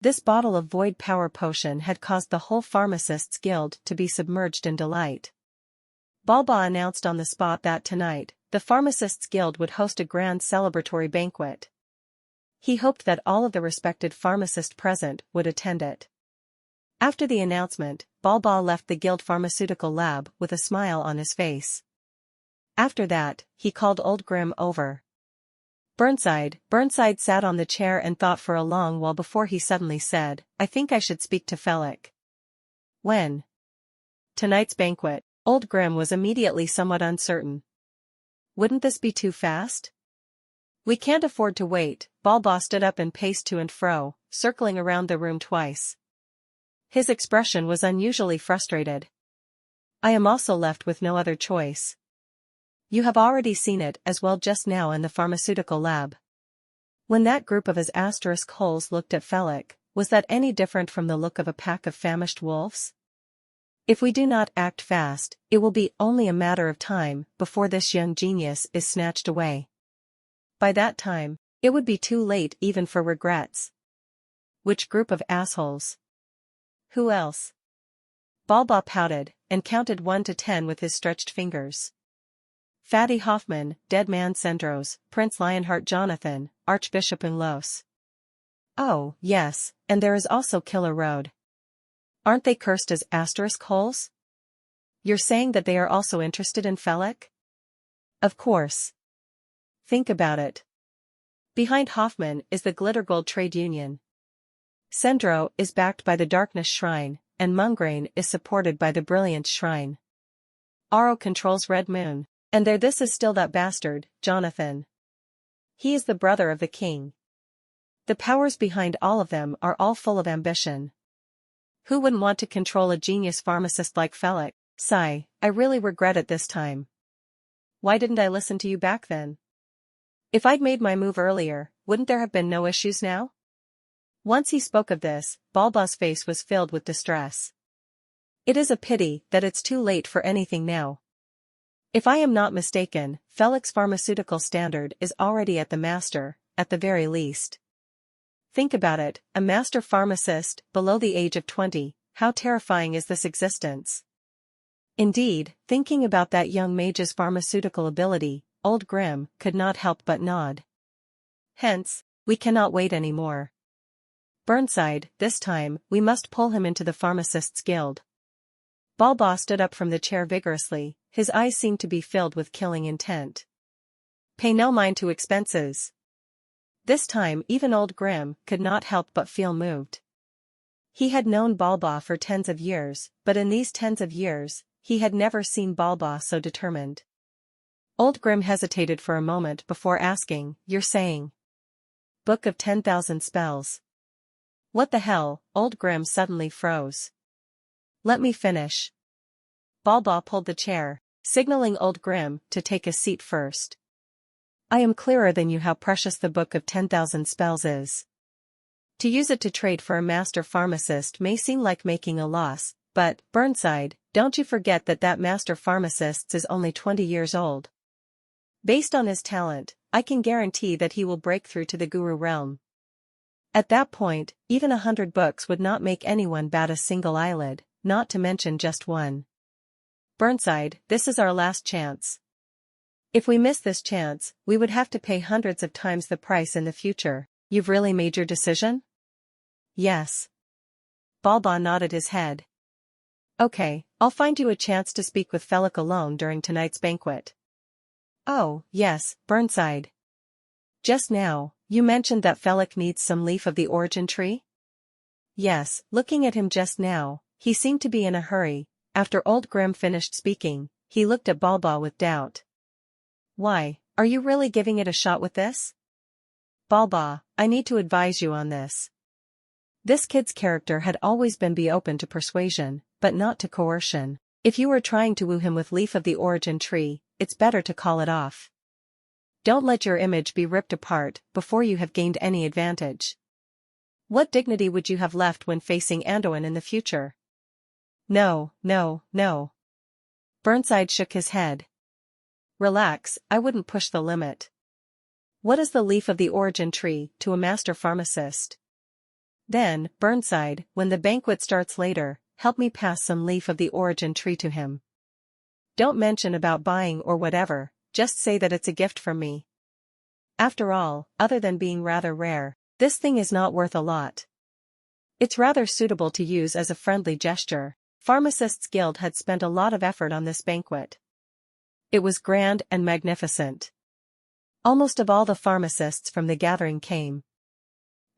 This bottle of void power potion had caused the whole pharmacists' guild to be submerged in delight. Balba announced on the spot that tonight, the pharmacists' guild would host a grand celebratory banquet. He hoped that all of the respected pharmacists present would attend it. After the announcement, Balba left the guild pharmaceutical lab with a smile on his face. After that, he called Old Grim over. Burnside sat on the chair and thought for a long while before he suddenly said, "I think I should speak to Felix." "When?" "Tonight's banquet." Old Grim was immediately somewhat uncertain. "Wouldn't this be too fast?" "We can't afford to wait." Balba stood up and paced to and fro, circling around the room twice. His expression was unusually frustrated. "I am also left with no other choice. You have already seen it as well just now in the pharmaceutical lab." When that group of his asterisk holes looked at Felix, was that any different from the look of a pack of famished wolves? If we do not act fast, it will be only a matter of time before this young genius is snatched away. By that time, it would be too late even for regrets. Which group of assholes? Who else? Balba pouted, and counted 1 to 10 with his stretched fingers. Fatty Hoffman, Dead Man Sendros, Prince Lionheart Jonathan, Archbishop Unlos. Oh, yes, and there is also Killer Road. Aren't they cursed as asterisk holes? You're saying that they are also interested in Felix? Of course. Think about it. Behind Hoffman is the Glittergold Trade Union. Sendro is backed by the Darkness Shrine, and Mungrain is supported by the Brilliance Shrine. Aro controls Red Moon, and this is still that bastard, Jonathan. He is the brother of the king. The powers behind all of them are all full of ambition. Who wouldn't want to control a genius pharmacist like Felix? Sigh, I really regret it this time. Why didn't I listen to you back then? If I'd made my move earlier, wouldn't there have been no issues now? Once he spoke of this, Balba's face was filled with distress. It is a pity that it's too late for anything now. If I am not mistaken, Felix's pharmaceutical standard is already at the master, at the very least. Think about it, a master pharmacist, below the age of 20, how terrifying is this existence? Indeed, thinking about that young mage's pharmaceutical ability, Old Grim could not help but nod. Hence, we cannot wait any more. Burnside, this time, we must pull him into the pharmacists' guild. Balba stood up from the chair vigorously, his eyes seemed to be filled with killing intent. Pay no mind to expenses. This time even Old Grim could not help but feel moved. He had known Balba for tens of years, but in these tens of years, he had never seen Balba so determined. Old Grim hesitated for a moment before asking, "You're saying? Book of 10,000 spells." What the hell? Old Grim suddenly froze. Let me finish. Balba pulled the chair, signaling Old Grim to take a seat first. I am clearer than you how precious the Book of 10,000 Spells is. To use it to trade for a master pharmacist may seem like making a loss, but, Burnside, don't you forget that master pharmacist is only 20 years old. Based on his talent, I can guarantee that he will break through to the Guru realm. At that point, even 100 books would not make anyone bat a single eyelid, not to mention just one. Burnside, this is our last chance. If we miss this chance, we would have to pay hundreds of times the price in the future. You've really made your decision? Yes. Balba nodded his head. Okay, I'll find you a chance to speak with Felix alone during tonight's banquet. Oh, yes, Burnside. Just now, you mentioned that Felix needs some leaf of the origin tree? Yes, looking at him just now, he seemed to be in a hurry. After Old Grim finished speaking, he looked at Balba with doubt. Why, are you really giving it a shot with this? Balba, I need to advise you on this. This kid's character had always been open to persuasion, but not to coercion. If you were trying to woo him with leaf of the origin tree, it's better to call it off. Don't let your image be ripped apart before you have gained any advantage. What dignity would you have left when facing Anduin in the future? No, no, no. Burnside shook his head. Relax, I wouldn't push the limit. What is the leaf of the origin tree to a master pharmacist? Then, Burnside, when the banquet starts later, help me pass some leaf of the origin tree to him. Don't mention about buying or whatever, just say that it's a gift from me. After all, other than being rather rare, this thing is not worth a lot. It's rather suitable to use as a friendly gesture. Pharmacists' Guild had spent a lot of effort on this banquet. It was grand and magnificent. Almost of all the pharmacists from the gathering came.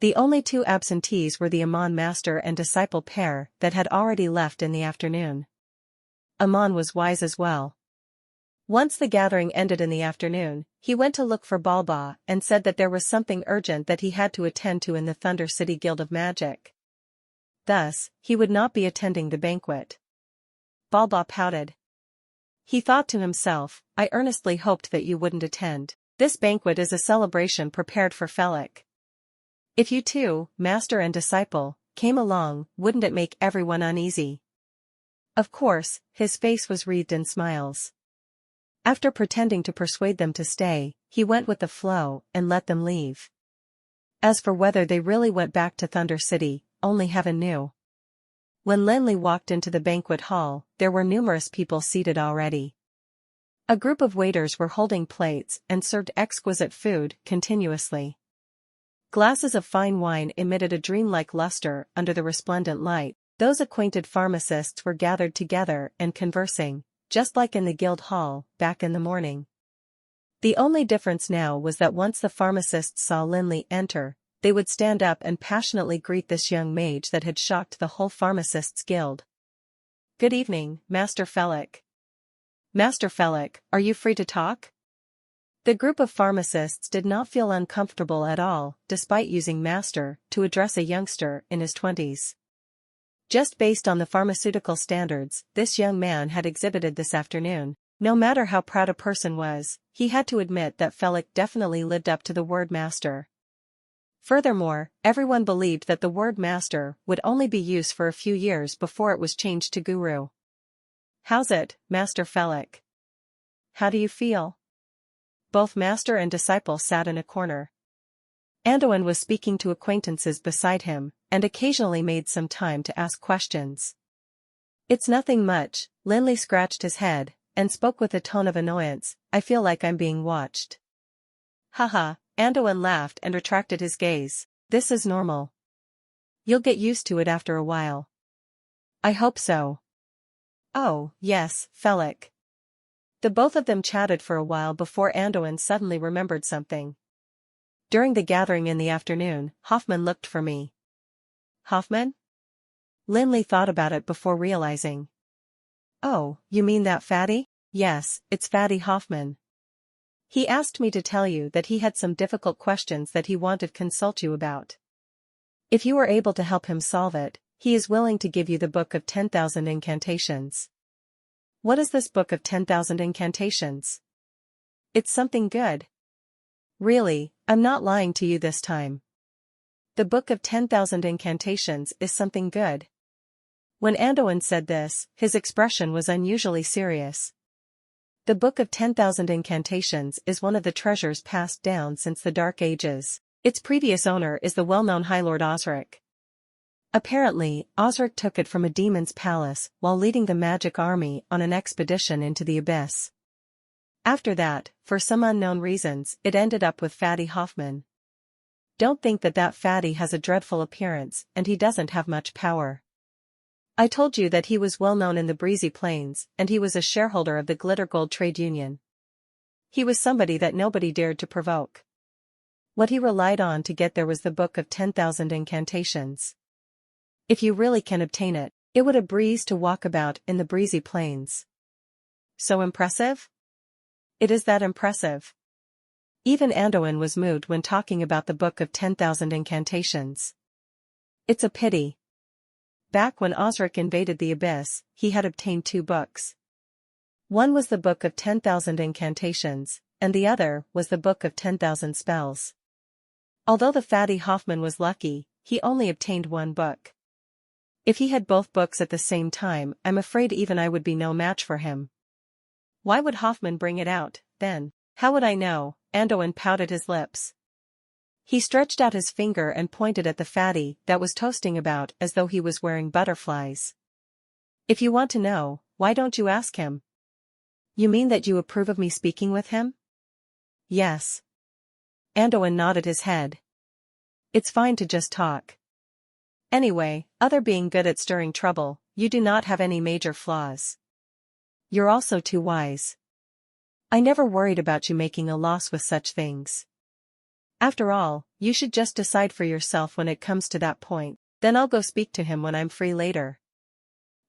The only two absentees were the Amon master and disciple pair that had already left in the afternoon. Amon was wise as well. Once the gathering ended in the afternoon, he went to look for Balba and said that there was something urgent that he had to attend to in the Thunder City Guild of Magic. Thus, he would not be attending the banquet. Balba pouted. He thought to himself, I earnestly hoped that you wouldn't attend. This banquet is a celebration prepared for Felix. If you two, master and disciple, came along, wouldn't it make everyone uneasy? Of course, his face was wreathed in smiles. After pretending to persuade them to stay, he went with the flow and let them leave. As for whether they really went back to Thunder City, only heaven knew. When Lin Li walked into the banquet hall, there were numerous people seated already. A group of waiters were holding plates and served exquisite food continuously. Glasses of fine wine emitted a dreamlike luster under the resplendent light. Those acquainted pharmacists were gathered together and conversing, just like in the guild hall, back in the morning. The only difference now was that once the pharmacists saw Lin Li enter, they would stand up and passionately greet this young mage that had shocked the whole pharmacists' guild. Good evening, Master Felix. Master Felix, are you free to talk? The group of pharmacists did not feel uncomfortable at all, despite using master to address a youngster in his 20s. Just based on the pharmaceutical standards this young man had exhibited this afternoon, no matter how proud a person was, he had to admit that Felix definitely lived up to the word master. Furthermore, everyone believed that the word master would only be used for a few years before it was changed to guru. How's it, Master Felix? How do you feel? Both master and disciple sat in a corner. Anduin was speaking to acquaintances beside him, and occasionally made some time to ask questions. It's nothing much, Lin Li scratched his head, and spoke with a tone of annoyance, I feel like I'm being watched. Haha, Anduin laughed and retracted his gaze, this is normal. You'll get used to it after a while. I hope so. Oh, yes, Felix. The both of them chatted for a while before Anduin suddenly remembered something. During the gathering in the afternoon, Hoffman looked for me. Hoffman? Lin Li thought about it before realizing. Oh, you mean that fatty? Yes, it's Fatty Hoffman. He asked me to tell you that he had some difficult questions that he wanted to consult you about. If you are able to help him solve it, he is willing to give you the Book of 10,000 Incantations. What is this Book of 10,000 Incantations? It's something good. Really, I'm not lying to you this time. The Book of 10,000 Incantations is something good. When Anduin said this, his expression was unusually serious. The Book of 10,000 Incantations is one of the treasures passed down since the Dark Ages. Its previous owner is the well-known High Lord Osric. Apparently, Osric took it from a demon's palace while leading the magic army on an expedition into the abyss. After that, for some unknown reasons, it ended up with Fatty Hoffman. Don't think that fatty has a dreadful appearance, and he doesn't have much power. I told you that he was well known in the Breezy Plains, and he was a shareholder of the Glitter Gold Trade Union. He was somebody that nobody dared to provoke. What he relied on to get there was the Book of 10,000 Incantations. If you really can obtain it, it would a breeze to walk about in the Breezy Plains. So impressive? It is that impressive. Even Anduin was moved when talking about the Book of 10,000 Incantations. It's a pity. Back when Osric invaded the abyss, he had obtained 2 books. One was the Book of 10,000 Incantations, and the other was the Book of 10,000 Spells. Although the Fatty Hoffman was lucky, he only obtained 1 book. If he had both books at the same time, I'm afraid even I would be no match for him. Why would Hoffman bring it out, then? How would I know? Andoin pouted his lips. He stretched out his finger and pointed at the fatty that was toasting about as though he was wearing butterflies. If you want to know, why don't you ask him? You mean that you approve of me speaking with him? Yes. Andoin nodded his head. It's fine to just talk. Anyway, other being good at stirring trouble, you do not have any major flaws. You're also too wise. I never worried about you making a loss with such things. After all, you should just decide for yourself when it comes to that point, then I'll go speak to him when I'm free later.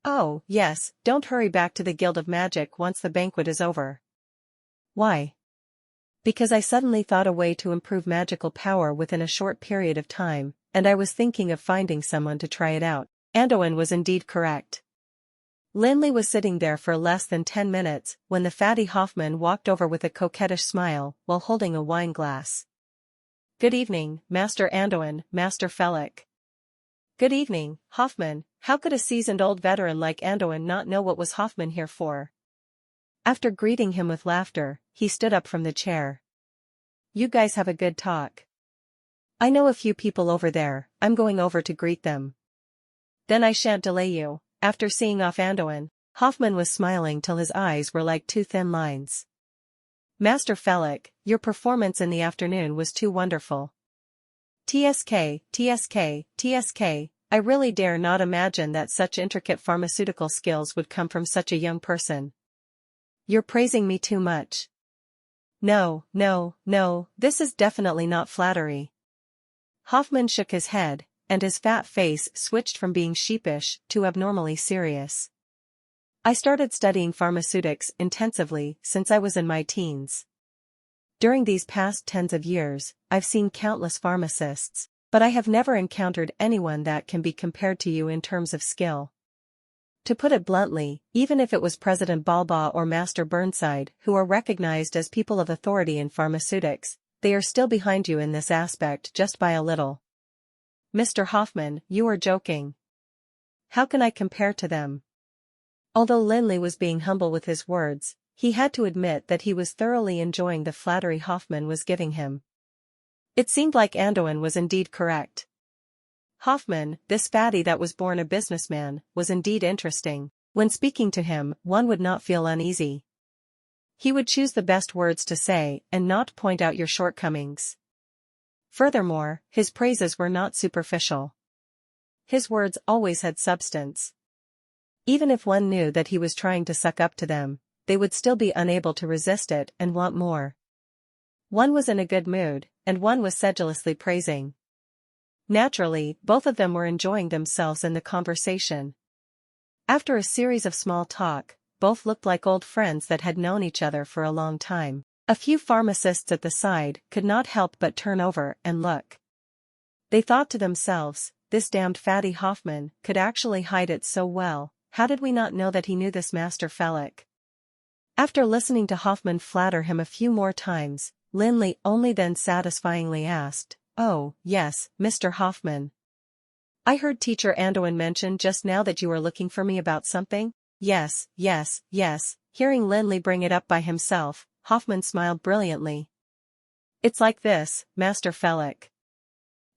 Oh, yes, don't hurry back to the Guild of Magic once the banquet is over. Why? Because I suddenly thought a way to improve magical power within a short period of time, and I was thinking of finding someone to try it out. Andoin was indeed correct. Lin Li was sitting there for less than 10 minutes when the fatty Hoffman walked over with a coquettish smile while holding a wine glass. Good evening, Master Andoin, Master Felix. Good evening, Hoffman. How could a seasoned old veteran like Andoin not know what was Hoffman here for? After greeting him with laughter, he stood up from the chair. You guys have a good talk. I know a few people over there, I'm going over to greet them. Then I shan't delay you. After seeing off Andoin, Hoffman was smiling till his eyes were like two thin lines. Master Felix, your performance in the afternoon was too wonderful. TSK, TSK, TSK, I really dare not imagine that such intricate pharmaceutical skills would come from such a young person. You're praising me too much. No, no, no, this is definitely not flattery. Hoffman shook his head, and his fat face switched from being sheepish to abnormally serious. I started studying pharmaceutics intensively since I was in my teens. During these past tens of years, I've seen countless pharmacists, but I have never encountered anyone that can be compared to you in terms of skill. To put it bluntly, even if it was President Balba or Master Burnside who are recognized as people of authority in pharmaceutics, they are still behind you in this aspect just by a little. Mr. Hoffman, you are joking. How can I compare to them? Although Lin Li was being humble with his words, he had to admit that he was thoroughly enjoying the flattery Hoffman was giving him. It seemed like Andoin was indeed correct. Hoffman, this fatty that was born a businessman, was indeed interesting. When speaking to him, one would not feel uneasy. He would choose the best words to say and not point out your shortcomings. Furthermore, his praises were not superficial. His words always had substance. Even if one knew that he was trying to suck up to them, they would still be unable to resist it and want more. One was in a good mood, and one was sedulously praising. Naturally, both of them were enjoying themselves in the conversation. After a series of small talk, both looked like old friends that had known each other for a long time. A few pharmacists at the side could not help but turn over and look. They thought to themselves, this damned fatty Hoffman could actually hide it so well, how did we not know that he knew this Master Felix? After listening to Hoffman flatter him a few more times, Lin Li only then satisfyingly asked, Oh, yes, Mr. Hoffman. I heard Teacher Andoin mention just now that you were looking for me about something? Yes, yes, yes. Hearing Lin Li bring it up by himself, Hoffman smiled brilliantly. It's like this, Master Felix.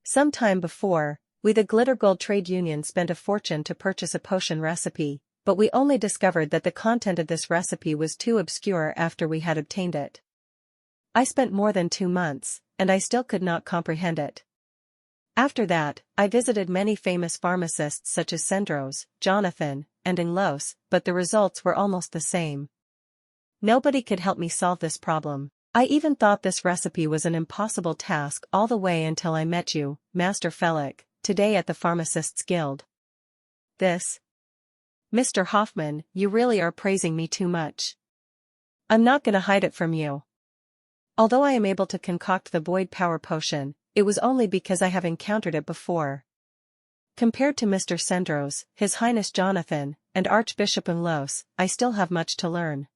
Some time before, we the Glitter Gold Trade Union spent a fortune to purchase a potion recipe, but we only discovered that the content of this recipe was too obscure after we had obtained it. I spent more than 2 months, and I still could not comprehend it. After that, I visited many famous pharmacists such as Sendros, Jonathan, and Inglos, but the results were almost the same. Nobody could help me solve this problem. I even thought this recipe was an impossible task all the way until I met you, Master Felix, today at the Pharmacists' Guild. Mr. Hoffman, you really are praising me too much. I'm not gonna hide it from you. Although I am able to concoct the void power potion, it was only because I have encountered it before. Compared to Mr. Sendros, His Highness Jonathan, and Archbishop Inglos, I still have much to learn.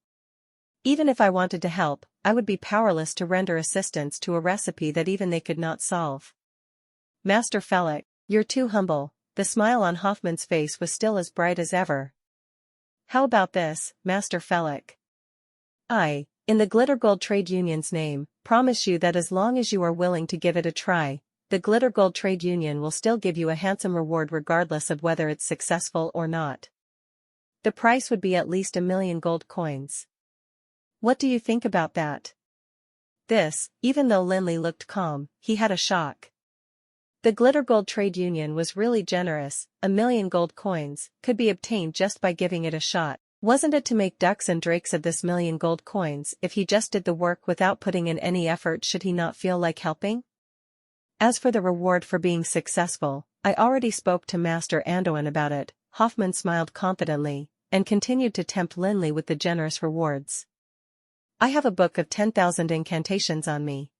Even if I wanted to help, I would be powerless to render assistance to a recipe that even they could not solve. Master Felix, you're too humble. The smile on Hoffman's face was still as bright as ever. How about this, Master Felix? I, in the Glitter Gold Trade Union's name, promise you that as long as you are willing to give it a try, the Glitter Gold Trade Union will still give you a handsome reward regardless of whether it's successful or not. The price would be at least 1,000,000 gold coins. What do you think about that? This, even though Lin Li looked calm, he had a shock. The Glitter Gold Trade Union was really generous. 1,000,000 gold coins could be obtained just by giving it a shot. Wasn't it to make ducks and drakes of this 1,000,000 gold coins if he just did the work without putting in any effort? Should he not feel like helping? As for the reward for being successful, I already spoke to Master Andoin about it. Hoffman smiled confidently, and continued to tempt Lin Li with the generous rewards. I have a book of 10,000 incantations on me.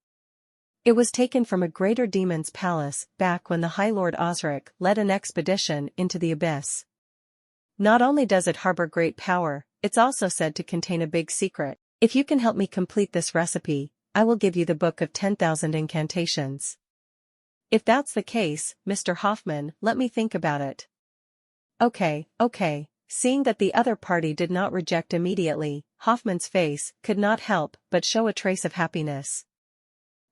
It was taken from a greater demon's palace back when the High Lord Osric led an expedition into the abyss. Not only does it harbor great power, it's also said to contain a big secret. If you can help me complete this recipe, I will give you the book of 10,000 incantations. If that's the case, Mr. Hoffman, let me think about it. Okay. Seeing that the other party did not reject immediately, Hoffman's face could not help but show a trace of happiness.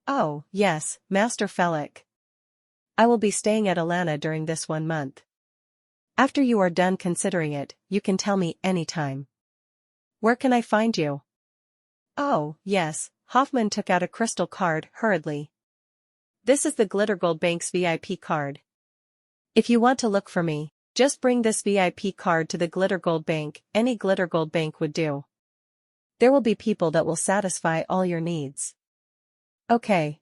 Oh, yes, Master Felic. I will be staying at Alana during this 1 month. After you are done considering it, you can tell me anytime. Where can I find you? Oh, yes, Hoffman took out a crystal card hurriedly. This is the Glitter Gold Bank's VIP card. If you want to look for me, just bring this VIP card to the Glitter Gold Bank. Any Glitter Gold Bank would do. There will be people that will satisfy all your needs. Okay.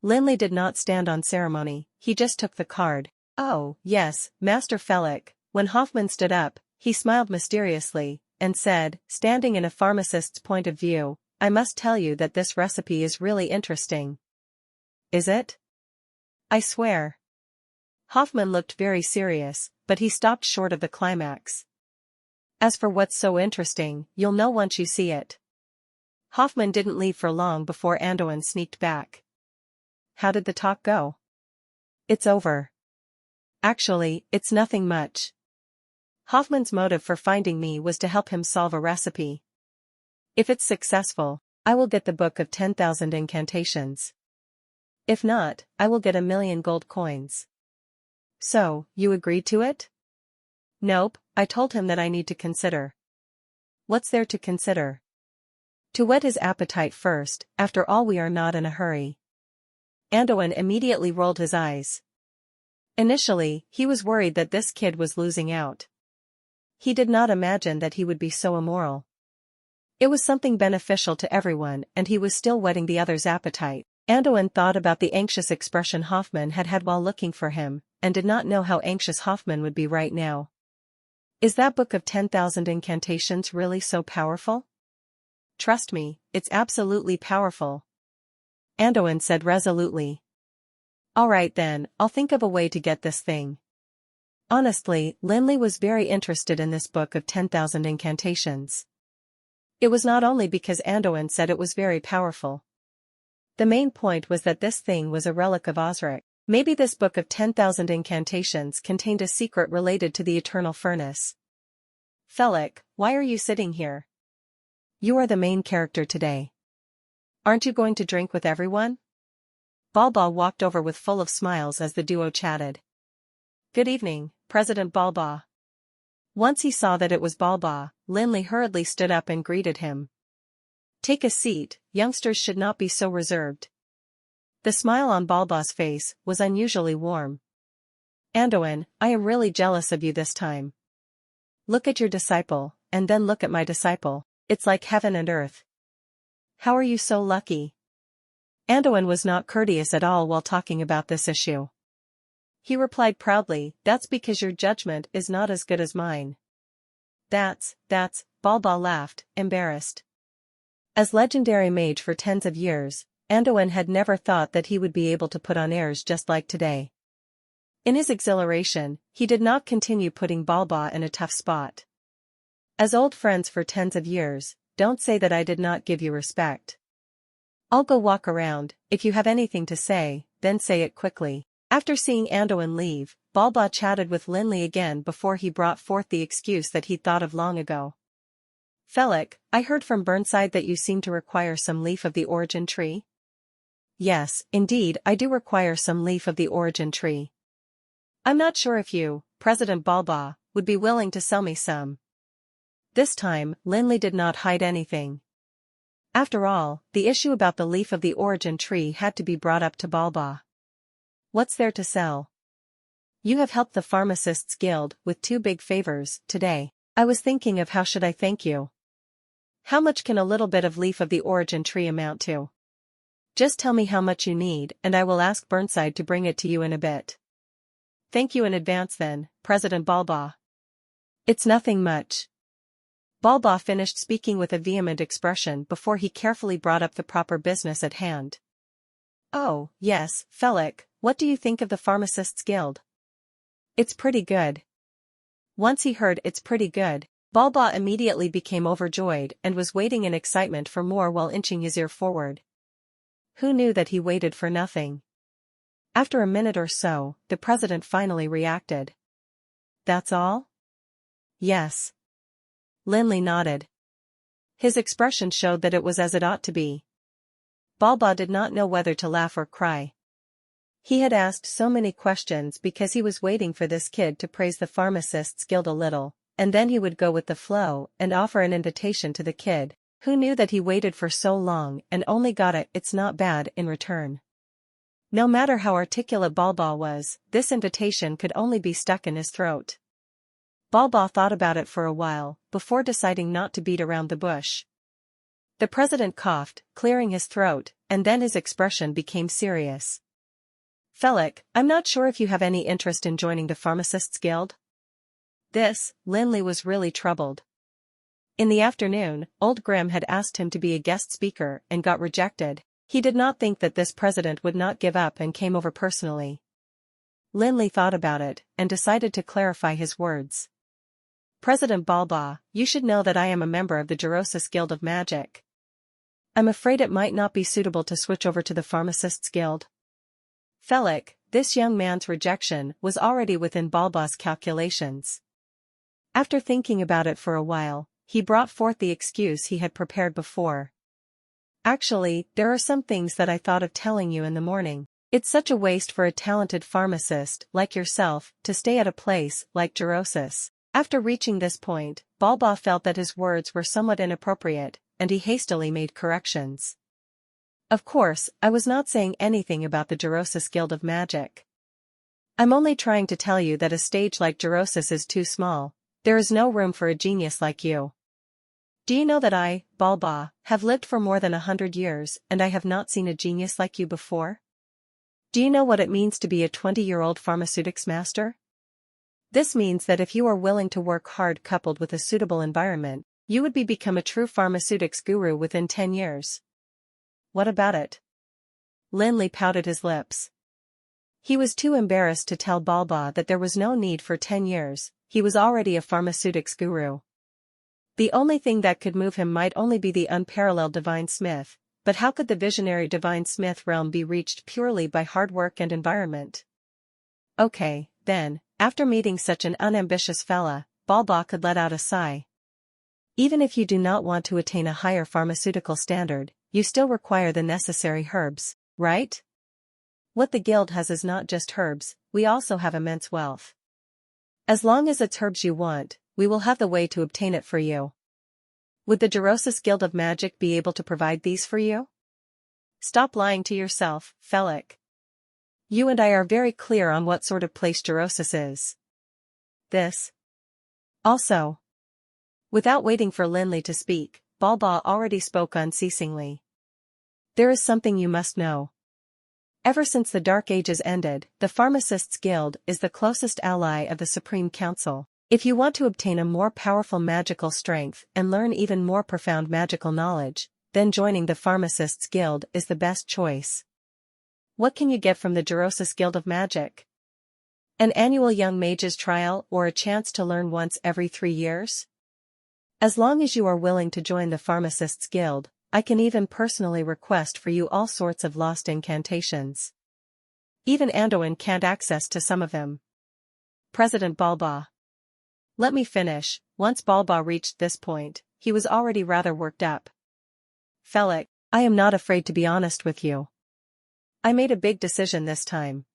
Lin Li did not stand on ceremony, he just took the card. Oh, yes, Master Felic. When Hoffman stood up, he smiled mysteriously, and said, standing in a pharmacist's point of view, I must tell you that this recipe is really interesting. Is it? I swear. Hoffman looked very serious, but he stopped short of the climax. As for what's so interesting, you'll know once you see it. Hoffman didn't leave for long before Andoin sneaked back. How did the talk go? It's over. Actually, it's nothing much. Hoffman's motive for finding me was to help him solve a recipe. If it's successful, I will get the book of 10,000 incantations. If not, I will get 1,000,000 gold coins. So, you agreed to it? Nope, I told him that I need to consider. What's there to consider? To whet his appetite first, after all we are not in a hurry. Andoin immediately rolled his eyes. Initially, he was worried that this kid was losing out. He did not imagine that he would be so immoral. It was something beneficial to everyone and he was still whetting the other's appetite. Andoin thought about the anxious expression Hoffman had while looking for him, and did not know how anxious Hoffman would be right now. Is that book of 10,000 incantations really so powerful? Trust me, it's absolutely powerful. Andoin said resolutely. Alright then, I'll think of a way to get this thing. Honestly, Lin Li was very interested in this book of 10,000 incantations. It was not only because Andoin said it was very powerful. The main point was that this thing was a relic of Osric. Maybe this book of 10,000 incantations contained a secret related to the eternal furnace. Felic, why are you sitting here? You are the main character today. Aren't you going to drink with everyone? Balba walked over with full of smiles as the duo chatted. Good evening, President Balba. Once he saw that it was Balba, Lin Li hurriedly stood up and greeted him. Take a seat, youngsters should not be so reserved. The smile on Balba's face was unusually warm. Andoin, I am really jealous of you this time. Look at your disciple, and then look at my disciple, it's like heaven and earth. How are you so lucky? Andoin was not courteous at all while talking about this issue. He replied proudly, that's because your judgment is not as good as mine. That's, Balba laughed, embarrassed. As legendary mage for tens of years, Andoin had never thought that he would be able to put on airs just like today. In his exhilaration, he did not continue putting Balba in a tough spot. As old friends for tens of years, don't say that I did not give you respect. I'll go walk around, if you have anything to say, then say it quickly. After seeing Andoin leave, Balba chatted with Lin Li again before he brought forth the excuse that he'd thought of long ago. Felix, I heard from Burnside that you seem to require some leaf of the origin tree. Yes, indeed, I do require some leaf of the origin tree. I'm not sure if you, President Balba, would be willing to sell me some. This time, Lin Li did not hide anything. After all, the issue about the leaf of the origin tree had to be brought up to Balba. What's there to sell? You have helped the Pharmacists Guild with 2 big favors today. I was thinking of how should I thank you. How much can a little bit of leaf of the origin tree amount to? Just tell me how much you need and I will ask Burnside to bring it to you in a bit. Thank you in advance then, President Balba. It's nothing much. Balba finished speaking with a vehement expression before he carefully brought up the proper business at hand. Oh, yes, Felix, what do you think of the Pharmacists Guild? It's pretty good. Once he heard it's pretty good, Balba immediately became overjoyed and was waiting in excitement for more while inching his ear forward. Who knew that he waited for nothing? After a minute or so, the president finally reacted. That's all? Yes. Lin Li nodded. His expression showed that it was as it ought to be. Balba did not know whether to laugh or cry. He had asked so many questions because he was waiting for this kid to praise the Pharmacists Guild a little, and then he would go with the flow and offer an invitation to the kid, who knew that he waited for so long and only got "it's not bad" in return. No matter how articulate Balba was, this invitation could only be stuck in his throat. Balba thought about it for a while, before deciding not to beat around the bush. The president coughed, clearing his throat, and then his expression became serious. Felix, I'm not sure if you have any interest in joining the Pharmacists Guild. Lin Li was really troubled. In the afternoon, Old Grim had asked him to be a guest speaker and got rejected. He did not think that this president would not give up and came over personally. Lin Li thought about it, and decided to clarify his words. President Balba, you should know that I am a member of the Gerosis Guild of Magic. I'm afraid it might not be suitable to switch over to the Pharmacists Guild. Felix, this young man's rejection was already within Balba's calculations. After thinking about it for a while, he brought forth the excuse he had prepared before. Actually, there are some things that I thought of telling you in the morning. It's such a waste for a talented pharmacist like yourself to stay at a place like Gerosis. After reaching this point, Balba felt that his words were somewhat inappropriate, and he hastily made corrections. Of course, I was not saying anything about the Gerosis Guild of Magic. I'm only trying to tell you that a stage like Gerosis is too small. There is no room for a genius like you. Do you know that I, Balba, have lived for more than 100 years and I have not seen a genius like you before? Do you know what it means to be a 20-year-old pharmaceutics master? This means that if you are willing to work hard coupled with a suitable environment, you would become a true pharmaceutics guru within 10 years. What about it? Lin Li pouted his lips. He was too embarrassed to tell Balba that there was no need for 10 years, he was already a pharmaceutics guru. The only thing that could move him might only be the unparalleled Divine Smith, but how could the visionary Divine Smith realm be reached purely by hard work and environment? Okay, then, after meeting such an unambitious fella, Balba could let out a sigh. Even if you do not want to attain a higher pharmaceutical standard, you still require the necessary herbs, right? What the guild has is not just herbs, we also have immense wealth. As long as it's herbs you want, we will have the way to obtain it for you. Would the Gerosis Guild of Magic be able to provide these for you? Stop lying to yourself, Felix. You and I are very clear on what sort of place Gerosis is. This. Also. Without waiting for Lin Li to speak, Balba already spoke unceasingly. There is something you must know. Ever since the Dark Ages ended, the Pharmacists Guild is the closest ally of the Supreme Council. If you want to obtain a more powerful magical strength and learn even more profound magical knowledge, then joining the Pharmacists Guild is the best choice. What can you get from the Gerosis Guild of Magic? An annual young mage's trial or a chance to learn once every 3 years? As long as you are willing to join the Pharmacists Guild, I can even personally request for you all sorts of lost incantations. Even Anduin can't access to some of them. President Balba. Let me finish. Once Balba reached this point, he was already rather worked up. Felix, I am not afraid to be honest with you. I made a big decision this time.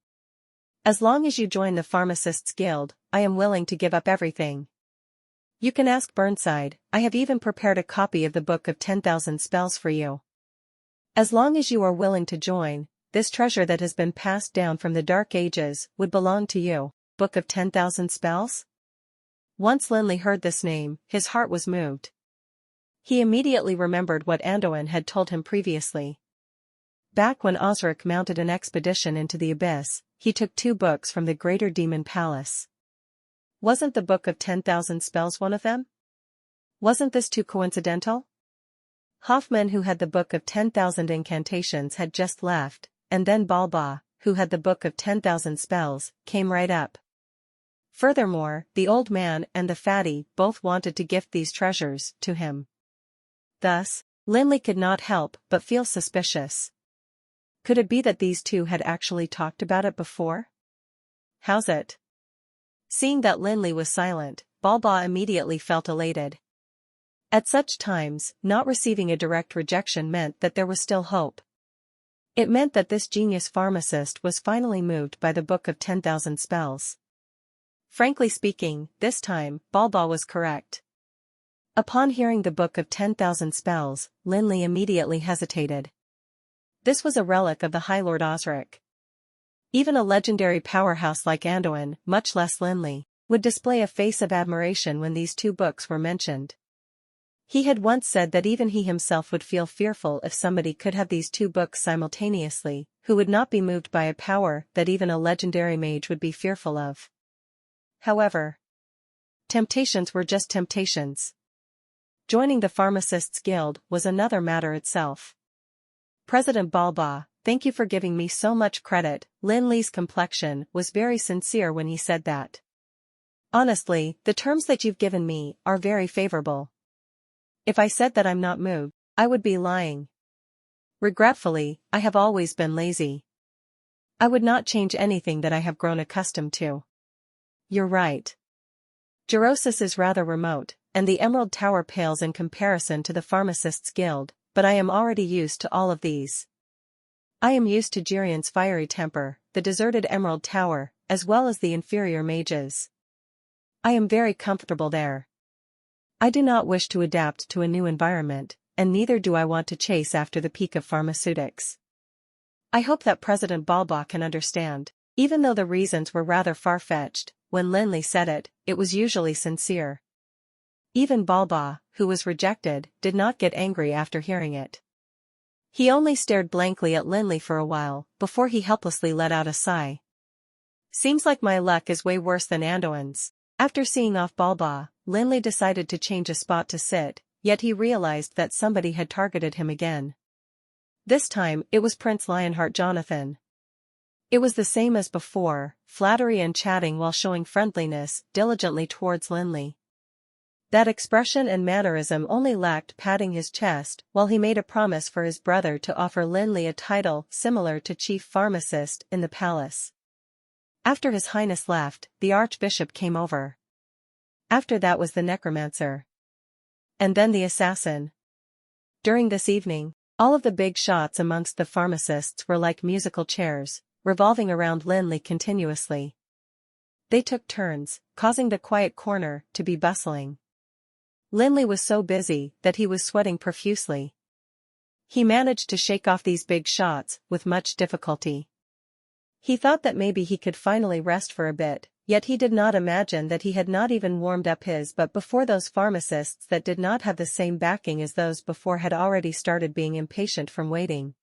As long as you join the Pharmacists Guild, I am willing to give up everything. You can ask Burnside, I have even prepared a copy of the Book of 10,000 Spells for you. As long as you are willing to join, this treasure that has been passed down from the Dark Ages would belong to you. Book of 10,000 Spells? Once Lin Li heard this name, his heart was moved. He immediately remembered what Anduin had told him previously. Back when Osric mounted an expedition into the abyss, he took 2 books from the Greater Demon Palace. Wasn't the Book of 10,000 Spells one of them? Wasn't this too coincidental? Hoffman, who had the Book of 10,000 Incantations, had just left, and then Balba, who had the Book of 10,000 Spells, came right up. Furthermore, the old man and the fatty both wanted to gift these treasures to him. Thus, Lin Li could not help but feel suspicious. Could it be that these two had actually talked about it before? How's it? Seeing that Lin Li was silent, Balba immediately felt elated. At such times, not receiving a direct rejection meant that there was still hope. It meant that this genius pharmacist was finally moved by the Book of 10,000 Spells. Frankly speaking, this time, Balba was correct. Upon hearing the Book of 10,000 Spells, Lin Li immediately hesitated. This was a relic of the High Lord Osric. Even a legendary powerhouse like Anduin, much less Lin Li, would display a face of admiration when these 2 books were mentioned. He had once said that even he himself would feel fearful if somebody could have these 2 books simultaneously, who would not be moved by a power that even a legendary mage would be fearful of. However, temptations were just temptations. Joining the Pharmacists Guild was another matter itself. President Balba, thank you for giving me so much credit. Lin Li's complexion was very sincere when he said that. Honestly, the terms that you've given me are very favorable. If I said that I'm not moved, I would be lying. Regretfully, I have always been lazy. I would not change anything that I have grown accustomed to. You're right. Gerosis is rather remote, and the Emerald Tower pales in comparison to the Pharmacists Guild, but I am already used to all of these. I am used to Jirion's fiery temper, the deserted Emerald Tower, as well as the inferior mages. I am very comfortable there. I do not wish to adapt to a new environment, and neither do I want to chase after the peak of pharmaceutics. I hope that President Balba can understand. Even though the reasons were rather far-fetched, when Lin Li said it, it was usually sincere. Even Balba, who was rejected, did not get angry after hearing it. He only stared blankly at Lin Li for a while, before he helplessly let out a sigh. Seems like my luck is way worse than Anduin's. After seeing off Balba, Lin Li decided to change a spot to sit, yet he realized that somebody had targeted him again. This time, it was Prince Lionheart Jonathan. It was the same as before, flattery and chatting while showing friendliness diligently towards Lin Li. That expression and mannerism only lacked patting his chest while he made a promise for his brother to offer Lin Li a title similar to chief pharmacist in the palace. After His Highness left, the Archbishop came over. After that was the necromancer. And then the assassin. During this evening, all of the big shots amongst the pharmacists were like musical chairs, revolving around Lin Li continuously. They took turns, causing the quiet corner to be bustling. Lin Li was so busy that he was sweating profusely. He managed to shake off these big shots with much difficulty. He thought that maybe he could finally rest for a bit, yet he did not imagine that he had not even warmed up his butt before those pharmacists that did not have the same backing as those before had already started being impatient from waiting.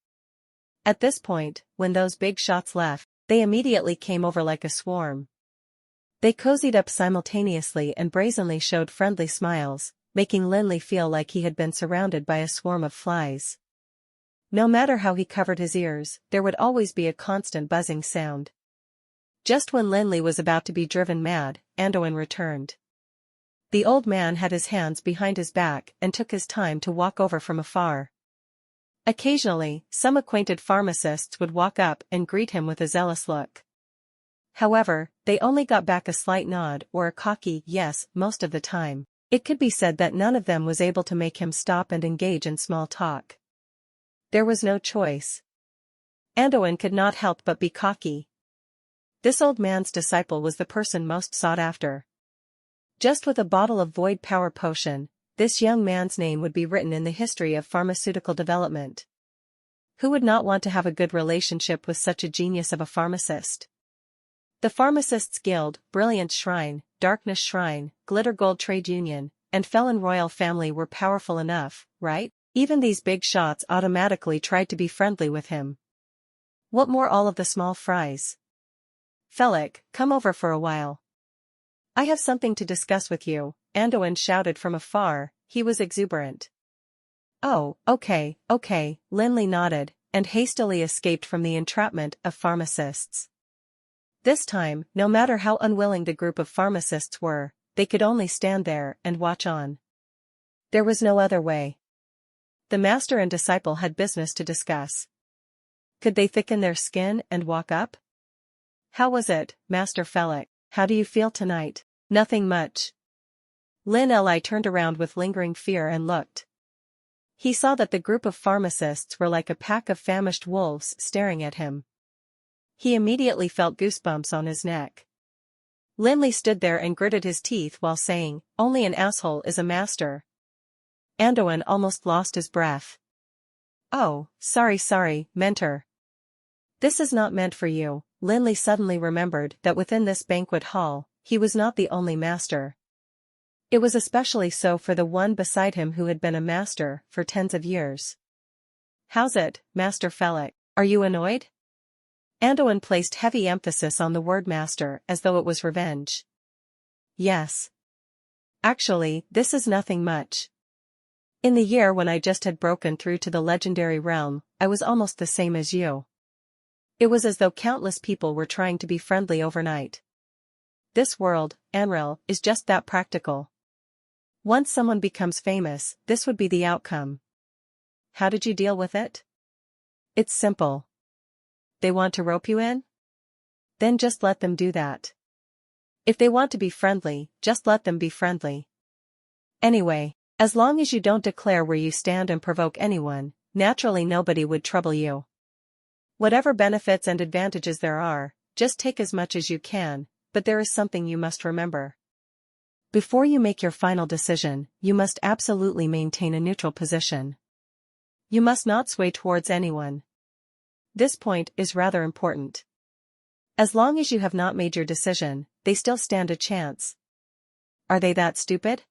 At this point, when those big shots left, they immediately came over like a swarm. They cozied up simultaneously and brazenly showed friendly smiles, making Lin Li feel like he had been surrounded by a swarm of flies. No matter how he covered his ears, there would always be a constant buzzing sound. Just when Lin Li was about to be driven mad, Anduin returned. The old man had his hands behind his back and took his time to walk over from afar. Occasionally, some acquainted pharmacists would walk up and greet him with a zealous look. However, they only got back a slight nod or a cocky yes most of the time. It could be said that none of them was able to make him stop and engage in small talk. There was no choice. Anduin could not help but be cocky. This old man's disciple was the person most sought after. Just with a bottle of void power potion, this young man's name would be written in the history of pharmaceutical development. Who would not want to have a good relationship with such a genius of a pharmacist? The Pharmacists' Guild, Brilliance Shrine, Darkness Shrine, Glitter Gold Trade Union, and Felon Royal Family were powerful enough, right? Even these big shots automatically tried to be friendly with him. What more all of the small fries? Felix, come over for a while. I have something to discuss with you, Anduin shouted from afar. He was exuberant. Oh, okay, Lin Li nodded, and hastily escaped from the entrapment of pharmacists. This time, no matter how unwilling the group of pharmacists were, they could only stand there and watch on. There was no other way. The master and disciple had business to discuss. Could they thicken their skin and walk up? How was it, Master Felix? How do you feel tonight? Nothing much. Lin Li turned around with lingering fear and looked. He saw that the group of pharmacists were like a pack of famished wolves staring at him. He immediately felt goosebumps on his neck. Lin Li stood there and gritted his teeth while saying, "Only an asshole is a master." Anduin almost lost his breath. "Oh, sorry, mentor. This is not meant for you." Lin Li suddenly remembered that within this banquet hall, he was not the only master. It was especially so for the one beside him who had been a master for tens of years. "How's it, Master Felix? Are you annoyed?" Anduin placed heavy emphasis on the word master as though it was revenge. "Yes. Actually, this is nothing much. In the year when I just had broken through to the legendary realm, I was almost the same as you. It was as though countless people were trying to be friendly overnight. This world, Anril, is just that practical. Once someone becomes famous, this would be the outcome. How did you deal with it? It's simple. They want to rope you in? Then just let them do that. If they want to be friendly, just let them be friendly. Anyway, as long as you don't declare where you stand and provoke anyone, naturally nobody would trouble you. Whatever benefits and advantages there are, just take as much as you can, but there is something you must remember. Before you make your final decision, you must absolutely maintain a neutral position. You must not sway towards anyone. This point is rather important. As long as you have not made your decision, they still stand a chance. Are they that stupid?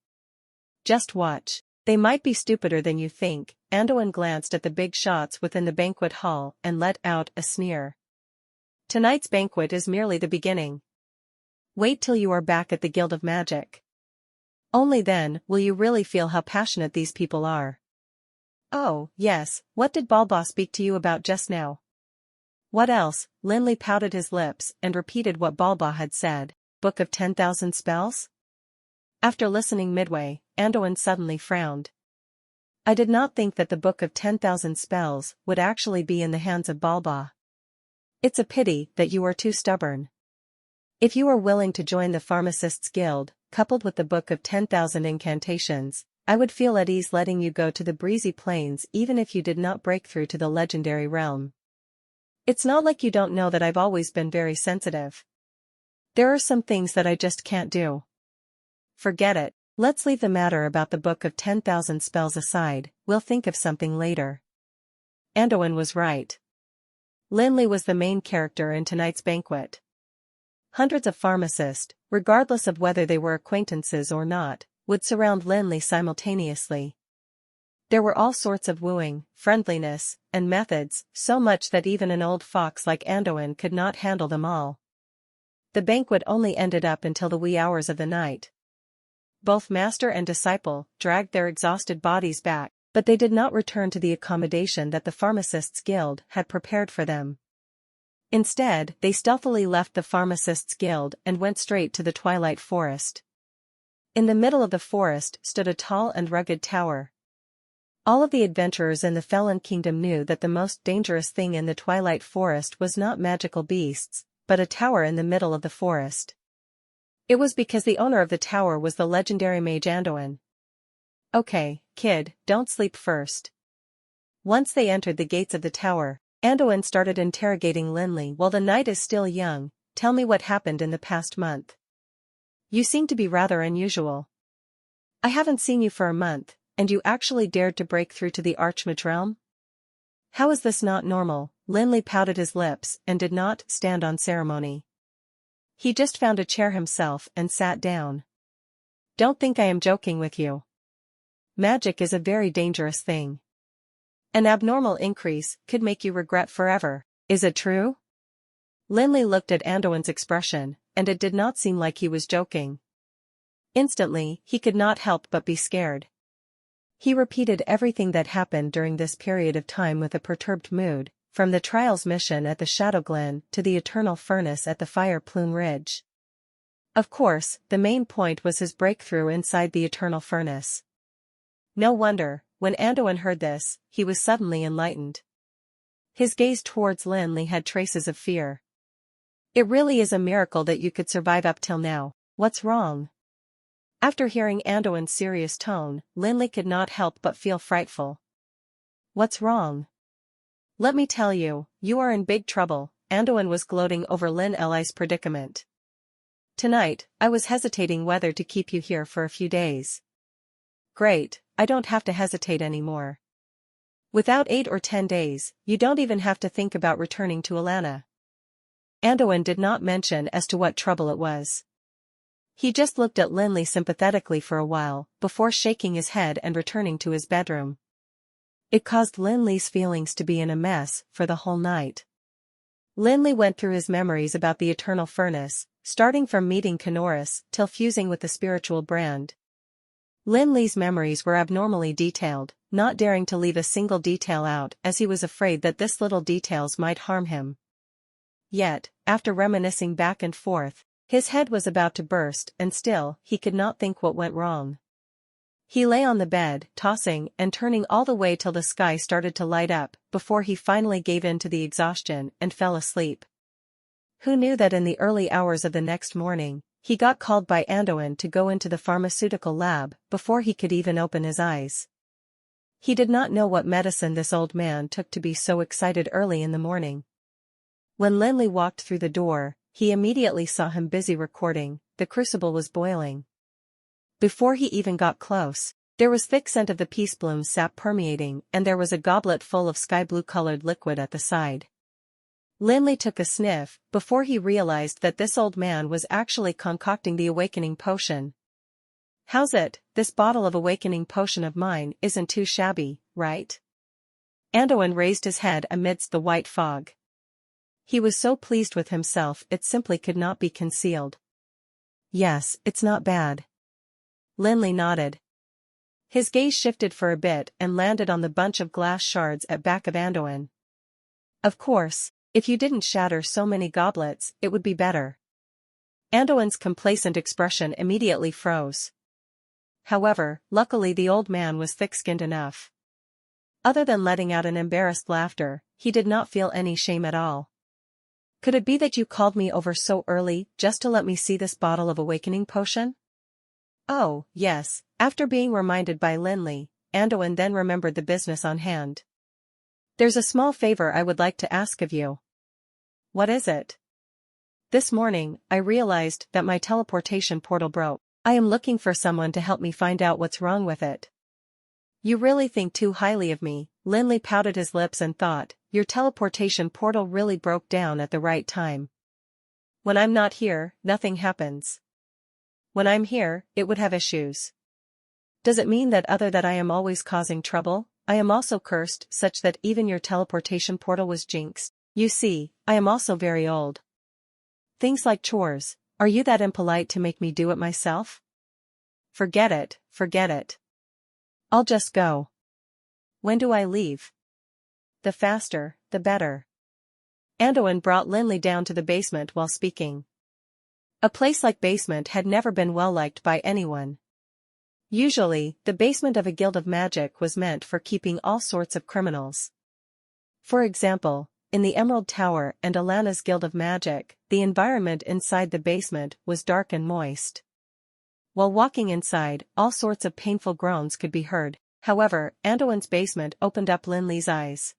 Just watch. They might be stupider than you think. Anduin glanced at the big shots within the banquet hall and let out a sneer. Tonight's banquet is merely the beginning. Wait till you are back at the Guild of Magic. Only then will you really feel how passionate these people are. Oh, yes, what did Balba speak to you about just now? What else? Lin Li pouted his lips and repeated what Balba had said. Book of 10,000 Spells? After listening midway, Anduin suddenly frowned. I did not think that the Book of 10,000 Spells would actually be in the hands of Balba. It's a pity that you are too stubborn. If you are willing to join the Pharmacists' Guild, coupled with the Book of 10,000 Incantations, I would feel at ease letting you go to the breezy plains even if you did not break through to the legendary realm. It's not like you don't know that I've always been very sensitive. There are some things that I just can't do. Forget it. Let's leave the matter about the Book of 10,000 Spells aside, we'll think of something later. Anduin was right. Lin Li was the main character in tonight's banquet. Hundreds of pharmacists, regardless of whether they were acquaintances or not, would surround Lin Li simultaneously. There were all sorts of wooing, friendliness, and methods, so much that even an old fox like Anduin could not handle them all. The banquet only ended up until the wee hours of the night. Both master and disciple dragged their exhausted bodies back, but they did not return to the accommodation that the Pharmacists' Guild had prepared for them. Instead, they stealthily left the Pharmacists' Guild and went straight to the Twilight Forest. In the middle of the forest stood a tall and rugged tower. All of the adventurers in the Felon Kingdom knew that the most dangerous thing in the Twilight Forest was not magical beasts, but a tower in the middle of the forest. It was because the owner of the tower was the legendary mage Anduin. Okay, kid, don't sleep first. Once they entered the gates of the tower, Anduin started interrogating Lin Li. While the night is still young, tell me what happened in the past month. You seem to be rather unusual. I haven't seen you for a month, and you actually dared to break through to the Archmage realm? How is this not normal? Lin Li pouted his lips and did not stand on ceremony. He just found a chair himself and sat down. Don't think I am joking with you. Magic is a very dangerous thing. An abnormal increase could make you regret forever. Is it true? Lin Li looked at Anduin's expression, and it did not seem like he was joking. Instantly, he could not help but be scared. He repeated everything that happened during this period of time with a perturbed mood, from the trials mission at the Shadow Glen to the eternal furnace at the Fire Plume Ridge. Of course, the main point was his breakthrough inside the eternal furnace. No wonder, when Anduin heard this, he was suddenly enlightened. His gaze towards Lin Li had traces of fear. It really is a miracle that you could survive up till now. What's wrong? After hearing Anduin's serious tone, Lin Li could not help but feel frightful. What's wrong? Let me tell you, you are in big trouble. Anduin was gloating over Lin Li's predicament. Tonight, I was hesitating whether to keep you here for a few days. Great, I don't have to hesitate anymore. Without 8 or 10 days, you don't even have to think about returning to Alana. Anduin did not mention as to what trouble it was. He just looked at Lin Li sympathetically for a while, before shaking his head and returning to his bedroom. It caused Lin Li's feelings to be in a mess for the whole night. Lin Li went through his memories about the eternal furnace, starting from meeting Kanoris till fusing with the spiritual brand. Lin Li's memories were abnormally detailed, not daring to leave a single detail out as he was afraid that this little details might harm him. Yet, after reminiscing back and forth, his head was about to burst and still he could not think what went wrong. He lay on the bed, tossing and turning all the way till the sky started to light up, before he finally gave in to the exhaustion and fell asleep. Who knew that in the early hours of the next morning, he got called by Anduin to go into the pharmaceutical lab before he could even open his eyes. He did not know what medicine this old man took to be so excited early in the morning. When Lin Li walked through the door, he immediately saw him busy recording. The crucible was boiling. Before he even got close, there was thick scent of the peace bloom sap permeating, and there was a goblet full of sky blue-colored liquid at the side. Lin Li took a sniff, before he realized that this old man was actually concocting the awakening potion. How's it? This bottle of awakening potion of mine isn't too shabby, right? Anduin raised his head amidst the white fog. He was so pleased with himself it simply could not be concealed. Yes, it's not bad. Lin Li nodded. His gaze shifted for a bit and landed on the bunch of glass shards at back of Anduin. Of course, if you didn't shatter so many goblets, it would be better. Anduin's complacent expression immediately froze. However, luckily the old man was thick-skinned enough. Other than letting out an embarrassed laughter, he did not feel any shame at all. Could it be that you called me over so early just to let me see this bottle of awakening potion? Oh, yes. After being reminded by Lin Li, Anduin then remembered the business on hand. There's a small favor I would like to ask of you. What is it? This morning, I realized that my teleportation portal broke. I am looking for someone to help me find out what's wrong with it. You really think too highly of me. Lin Li pouted his lips and thought, your teleportation portal really broke down at the right time. When I'm not here, nothing happens. When I'm here, it would have issues. Does it mean that I am always causing trouble? I am also cursed such that even your teleportation portal was jinxed. You see, I am also very old. Things like chores, are you that impolite to make me do it myself? Forget it, forget it. I'll just go. When do I leave? The faster, the better. Anduin brought Lin Li down to the basement while speaking. A place like basement had never been well liked by anyone. Usually, the basement of a guild of magic was meant for keeping all sorts of criminals. For example, in the Emerald Tower and Alana's Guild of Magic, the environment inside the basement was dark and moist. While walking inside, all sorts of painful groans could be heard. However, Anduin's basement opened up Lin Li's eyes.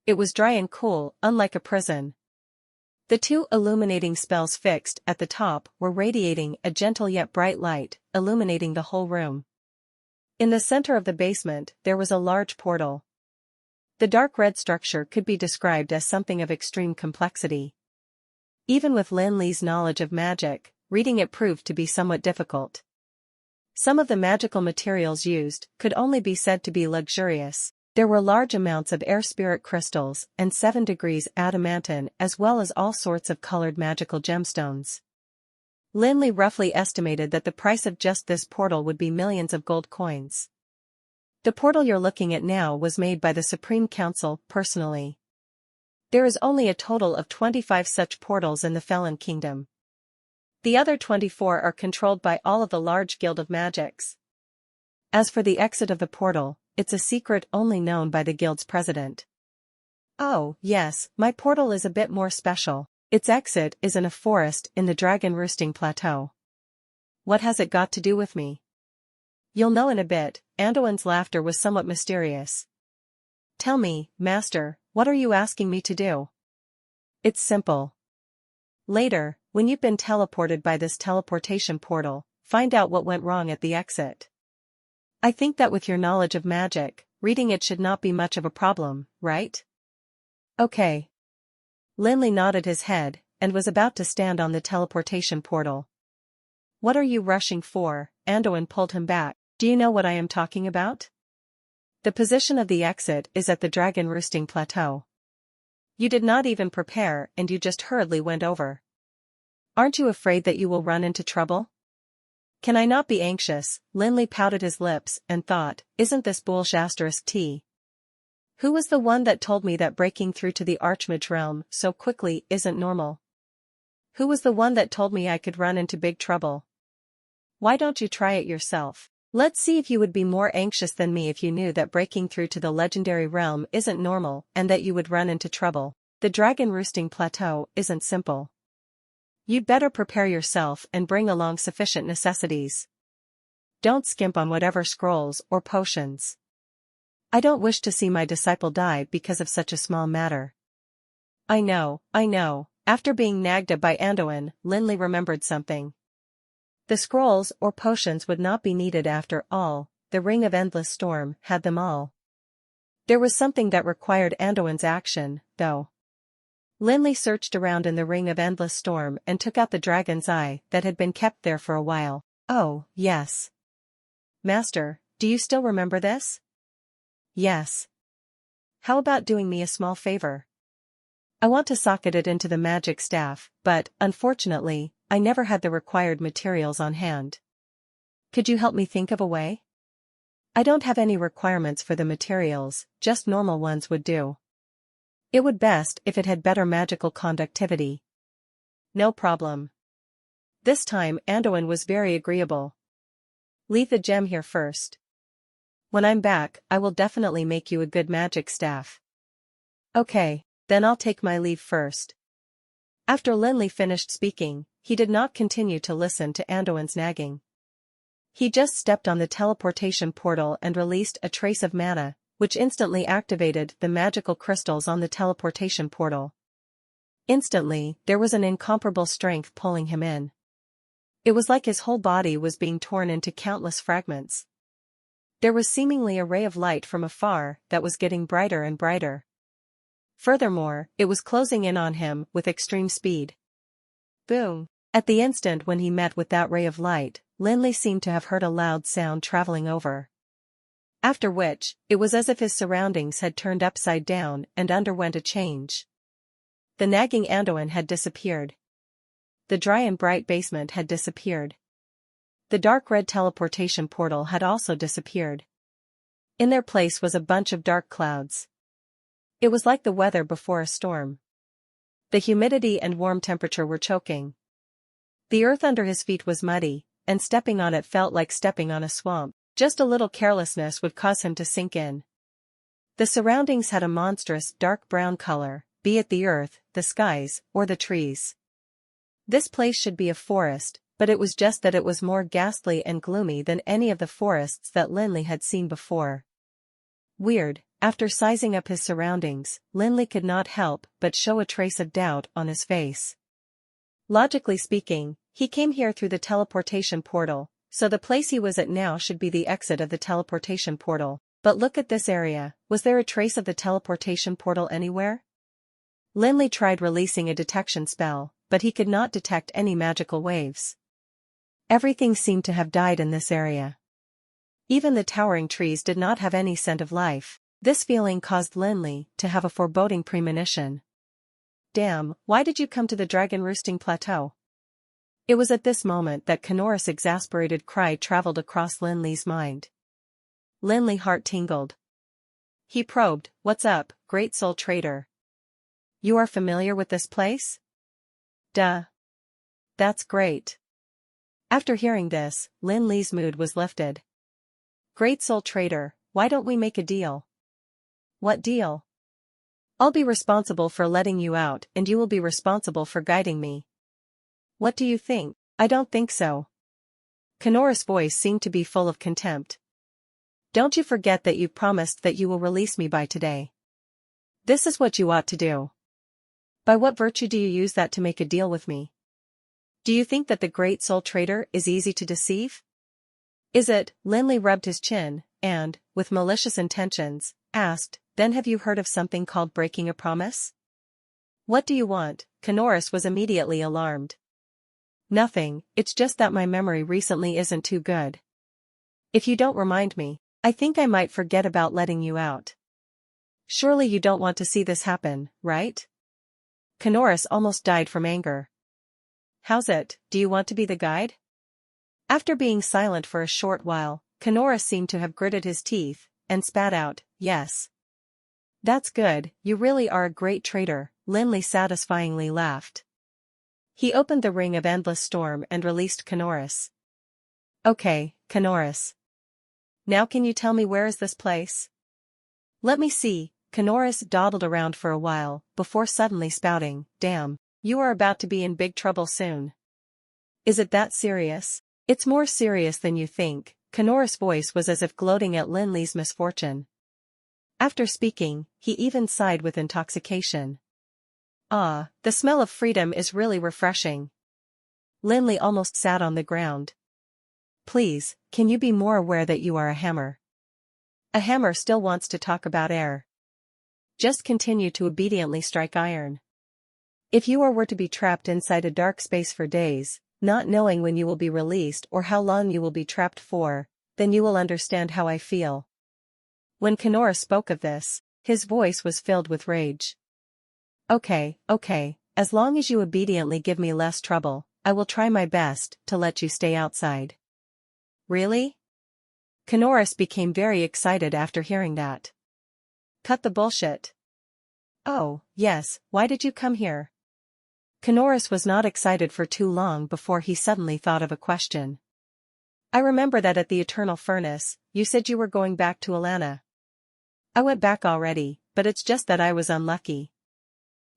It was dry and cool, unlike a prison. The two illuminating spells fixed at the top were radiating a gentle yet bright light, illuminating the whole room. In the center of the basement, there was a large portal. The dark red structure could be described as something of extreme complexity. Even with Lin Li's knowledge of magic, reading it proved to be somewhat difficult. Some of the magical materials used could only be said to be luxurious. There were large amounts of air spirit crystals and 7 degrees adamantine as well as all sorts of colored magical gemstones. Lin Li roughly estimated that the price of just this portal would be millions of gold coins. The portal you're looking at now was made by the Supreme Council personally. There is only a total of 25 such portals in the Felon Kingdom. The other 24 are controlled by all of the large Guild of Magics. As for the exit of the portal, it's a secret only known by the guild's president. Oh, yes, my portal is a bit more special. Its exit is in a forest in the Dragon Roosting Plateau. What has it got to do with me? You'll know in a bit. Anduin's laughter was somewhat mysterious. Tell me, Master, what are you asking me to do? It's simple. Later, when you've been teleported by this teleportation portal, find out what went wrong at the exit. I think that with your knowledge of magic, reading it should not be much of a problem, right? Okay. Lin Li nodded his head, and was about to stand on the teleportation portal. What are you rushing for? Anduin pulled him back. Do you know what I am talking about? The position of the exit is at the Dragon Roosting Plateau. You did not even prepare and you just hurriedly went over. Aren't you afraid that you will run into trouble? Can I not be anxious? Lin Li pouted his lips and thought, isn't this bullshit? Who was the one that told me that breaking through to the Archmage realm so quickly isn't normal? Who was the one that told me I could run into big trouble? Why don't you try it yourself? Let's see if you would be more anxious than me if you knew that breaking through to the legendary realm isn't normal and that you would run into trouble. The Dragon Roosting Plateau isn't simple. You'd better prepare yourself and bring along sufficient necessities. Don't skimp on whatever scrolls or potions. I don't wish to see my disciple die because of such a small matter. I know. After being nagged by Anduin, Lin Li remembered something. The scrolls or potions would not be needed after all, the Ring of Endless Storm had them all. There was something that required Anduin's action, though. Lin Li searched around in the Ring of Endless Storm and took out the dragon's eye that had been kept there for a while. Oh, yes. Master, do you still remember this? Yes. How about doing me a small favor? I want to socket it into the magic staff, but, unfortunately, I never had the required materials on hand. Could you help me think of a way? I don't have any requirements for the materials, just normal ones would do. It would best if it had better magical conductivity. No problem. This time Anduin was very agreeable. Leave the gem here first. When I'm back, I will definitely make you a good magic staff. Okay, then I'll take my leave first. After Lin Li finished speaking, he did not continue to listen to Anduin's nagging. He just stepped on the teleportation portal and released a trace of mana, which instantly activated the magical crystals on the teleportation portal. Instantly, there was an incomparable strength pulling him in. It was like his whole body was being torn into countless fragments. There was seemingly a ray of light from afar that was getting brighter and brighter. Furthermore, it was closing in on him with extreme speed. Boom! At the instant when he met with that ray of light, Lin Li seemed to have heard a loud sound traveling over. After which, it was as if his surroundings had turned upside down and underwent a change. The nagging Anduin had disappeared. The dry and bright basement had disappeared. The dark red teleportation portal had also disappeared. In their place was a bunch of dark clouds. It was like the weather before a storm. The humidity and warm temperature were choking. The earth under his feet was muddy, and stepping on it felt like stepping on a swamp. Just a little carelessness would cause him to sink in. The surroundings had a monstrous dark brown color, be it the earth, the skies, or the trees. This place should be a forest, but it was just that it was more ghastly and gloomy than any of the forests that Lin Li had seen before. Weird. After sizing up his surroundings, Lin Li could not help but show a trace of doubt on his face. Logically speaking, he came here through the teleportation portal, so the place he was at now should be the exit of the teleportation portal. But look at this area, was there a trace of the teleportation portal anywhere? Lin Li tried releasing a detection spell, but he could not detect any magical waves. Everything seemed to have died in this area. Even the towering trees did not have any scent of life. This feeling caused Lin Li to have a foreboding premonition. Damn, why did you come to the dragon roosting plateau? It was at this moment that Kanora's exasperated cry traveled across Lin Li's mind. Lin Li's heart tingled. He probed, "What's up, great soul trader? You are familiar with this place?" "Duh. That's great." After hearing this, Lin Li's mood was lifted. "Great soul trader, why don't we make a deal?" "What deal?" "I'll be responsible for letting you out and you will be responsible for guiding me." "What do you think?" "I don't think so." Kanora's voice seemed to be full of contempt. "Don't you forget that you promised that you will release me by today. This is what you ought to do. By what virtue do you use that to make a deal with me? Do you think that the great soul trader is easy to deceive? Is it?" Lin Li rubbed his chin, and, with malicious intentions, asked, "Then have you heard of something called breaking a promise?" "What do you want?" Kanoris was immediately alarmed. "Nothing, it's just that my memory recently isn't too good. If you don't remind me, I think I might forget about letting you out. Surely you don't want to see this happen, right?" Kanoris almost died from anger. "How's it, do you want to be the guide?" After being silent for a short while, Kanoris seemed to have gritted his teeth, and spat out, "Yes." "That's good, you really are a great trader," Lin Li satisfyingly laughed. He opened the ring of endless storm and released Kanoris. "Okay, Kanoris. Now can you tell me where is this place?" "Let me see." Kanoris dawdled around for a while, before suddenly spouting, "Damn, you are about to be in big trouble soon." "Is it that serious?" "It's more serious than you think." Kanoris' voice was as if gloating at Lin Li's misfortune. After speaking, he even sighed with intoxication. "Ah, the smell of freedom is really refreshing." Lin Li almost sat on the ground. "Please, can you be more aware that you are a hammer? A hammer still wants to talk about air. Just continue to obediently strike iron. If you were to be trapped inside a dark space for days, not knowing when you will be released or how long you will be trapped for, then you will understand how I feel." When Kanora spoke of this, his voice was filled with rage. Okay, as long as you obediently give me less trouble, I will try my best to let you stay outside." "Really?" Kanoris became very excited after hearing that. "Cut the bullshit." "Oh, yes, why did you come here?" Kanoris was not excited for too long before he suddenly thought of a question. "I remember that at the Eternal Furnace, you said you were going back to Alana." "I went back already, but it's just that I was unlucky.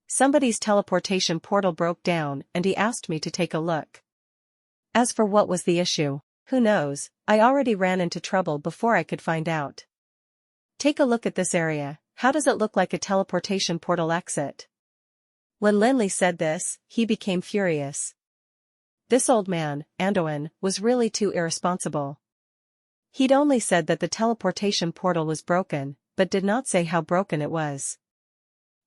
Somebody's teleportation portal broke down and he asked me to take a look. As for what was the issue, who knows, I already ran into trouble before I could find out. Take a look at this area, how does it look like a teleportation portal exit?" When Lin Li said this, he became furious. This old man, Andoin, was really too irresponsible. He'd only said that the teleportation portal was broken, but did not say how broken it was.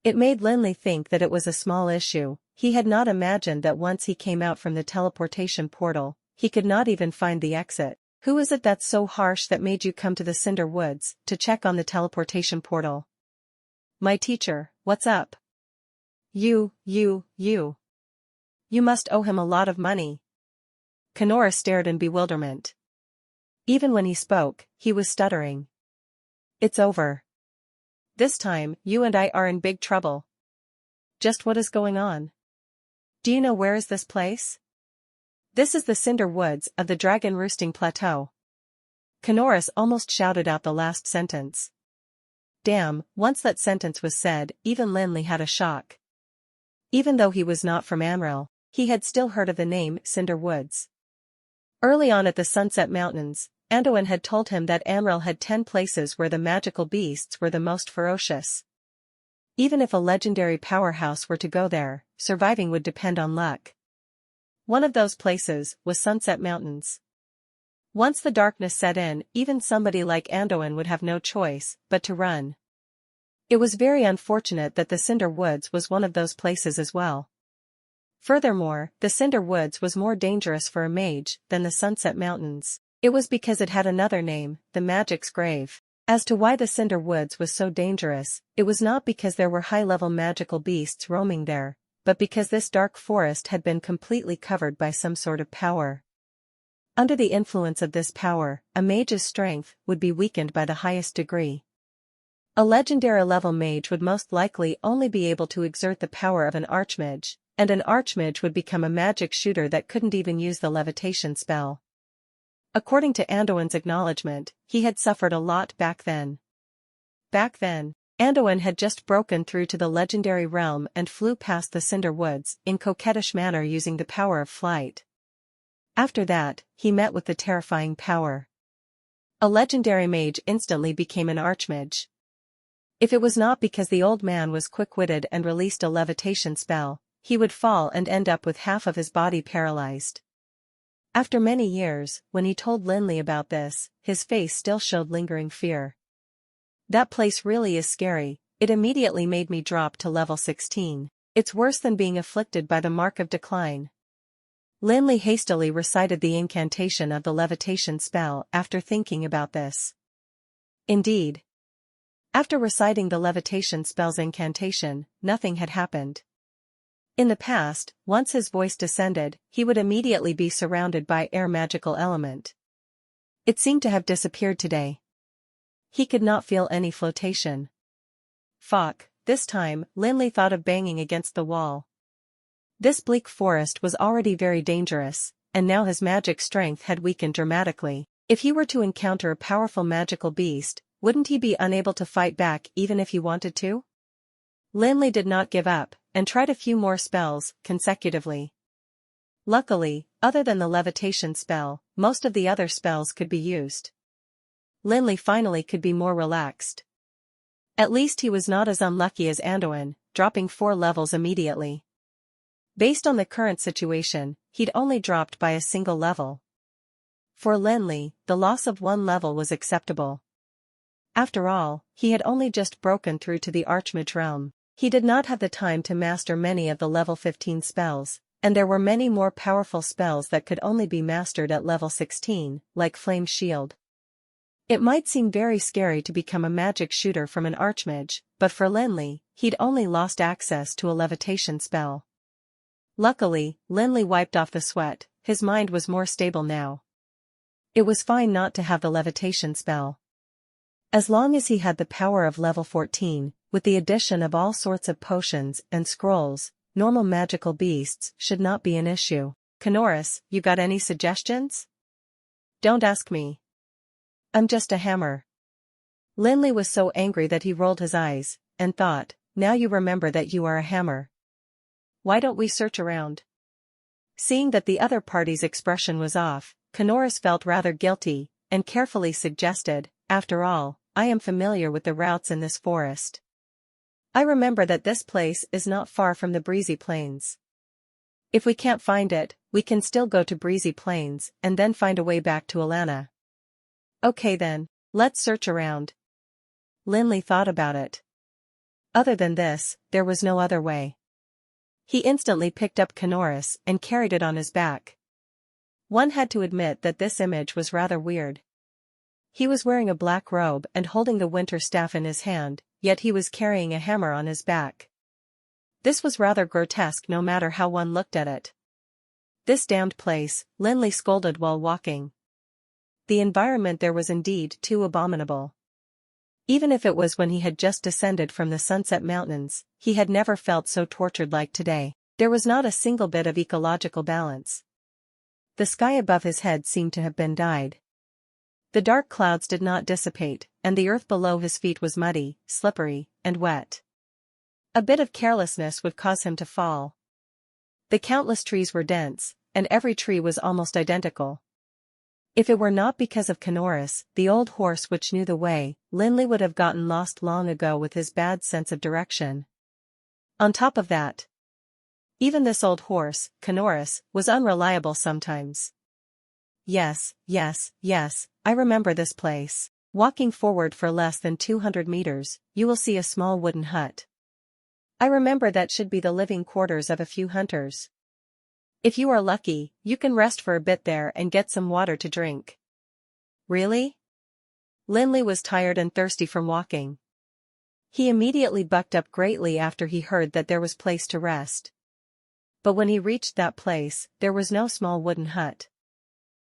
It made Lin Li think that it was a small issue. He had not imagined that once he came out from the teleportation portal, he could not even find the exit. "Who is it that's so harsh that made you come to the Cinder Woods to check on the teleportation portal?" "My teacher, what's up?" You must owe him a lot of money." Kanora stared in bewilderment. Even when he spoke, he was stuttering. "It's over. This time, you and I are in big trouble." "Just what is going on? Do you know where is this place?" "This is the Cinder Woods of the Dragon Roosting Plateau." Kanoris almost shouted out the last sentence. Damn, once that sentence was said, even Lin Li had a shock. Even though he was not from Amril, he had still heard of the name Cinder Woods. Early on at the Sunset Mountains, Anduin had told him that Amril had 10 places where the magical beasts were the most ferocious. Even if a legendary powerhouse were to go there, surviving would depend on luck. One of those places was Sunset Mountains. Once the darkness set in, even somebody like Anduin would have no choice but to run. It was very unfortunate that the Cinder Woods was one of those places as well. Furthermore, the Cinder Woods was more dangerous for a mage than the Sunset Mountains. It was because it had another name, the Magic's Grave. As to why the Cinder Woods was so dangerous, it was not because there were high-level magical beasts roaming there, but because this dark forest had been completely covered by some sort of power. Under the influence of this power, a mage's strength would be weakened by the highest degree. A legendary-level mage would most likely only be able to exert the power of an archmage, and an archmage would become a magic shooter that couldn't even use the levitation spell. According to Anduin's acknowledgement, he had suffered a lot back then. Back then, Anduin had just broken through to the legendary realm and flew past the Cinder Woods in coquettish manner using the power of flight. After that, he met with the terrifying power. A legendary mage instantly became an archmage. If it was not because the old man was quick-witted and released a levitation spell, he would fall and end up with half of his body paralyzed. After many years, when he told Lin Li about this, his face still showed lingering fear. That place really is scary, it immediately made me drop to level 16. It's worse than being afflicted by the mark of decline. Lin Li hastily recited the incantation of the levitation spell after thinking about this. Indeed. After reciting the levitation spell's incantation, nothing had happened. In the past, once his voice descended, he would immediately be surrounded by air magical element. It seemed to have disappeared today. He could not feel any flotation. Fuck, this time, Lin Li thought of banging against the wall. This bleak forest was already very dangerous, and now his magic strength had weakened dramatically. If he were to encounter a powerful magical beast, wouldn't he be unable to fight back even if he wanted to? Lin Li did not give up, and tried a few more spells, consecutively. Luckily, other than the levitation spell, most of the other spells could be used. Lin Li finally could be more relaxed. At least he was not as unlucky as Anduin, dropping 4 levels immediately. Based on the current situation, he'd only dropped by a single level. For Lin Li, the loss of 1 level was acceptable. After all, he had only just broken through to the Archmage realm. He did not have the time to master many of the level 15 spells, and there were many more powerful spells that could only be mastered at level 16, like Flame Shield. It might seem very scary to become a magic shooter from an Archmage, but for Lin Li, he'd only lost access to a levitation spell. Luckily, Lin Li wiped off the sweat, his mind was more stable now. It was fine not to have the levitation spell. As long as he had the power of level 14, with the addition of all sorts of potions and scrolls, normal magical beasts should not be an issue. Kanoris, you got any suggestions? Don't ask me. I'm just a hammer. Lin Li was so angry that he rolled his eyes, and thought, now you remember that you are a hammer. Why don't we search around? Seeing that the other party's expression was off, Kanoris felt rather guilty, and carefully suggested, after all, I am familiar with the routes in this forest. I remember that this place is not far from the Breezy Plains. If we can't find it, we can still go to Breezy Plains and then find a way back to Alana. Okay then, let's search around. Lin Li thought about it. Other than this, there was no other way. He instantly picked up Kanoris and carried it on his back. One had to admit that this image was rather weird. He was wearing a black robe and holding the winter staff in his hand, yet he was carrying a hammer on his back. This was rather grotesque no matter how one looked at it. This damned place, Lin Li scolded while walking. The environment there was indeed too abominable. Even if it was when he had just descended from the Sunset Mountains, he had never felt so tortured like today. There was not a single bit of ecological balance. The sky above his head seemed to have been dyed. The dark clouds did not dissipate, and the earth below his feet was muddy, slippery, and wet. A bit of carelessness would cause him to fall. The countless trees were dense, and every tree was almost identical. If it were not because of Kanoris, the old horse which knew the way, Lin Li would have gotten lost long ago with his bad sense of direction. On top of that, even this old horse, Kanoris, was unreliable sometimes. Yes, I remember this place. Walking forward for less than 200 meters, you will see a small wooden hut. I remember that should be the living quarters of a few hunters. If you are lucky, you can rest for a bit there and get some water to drink. Really? Lin Li was tired and thirsty from walking. He immediately bucked up greatly after he heard that there was place to rest. But when he reached that place, there was no small wooden hut.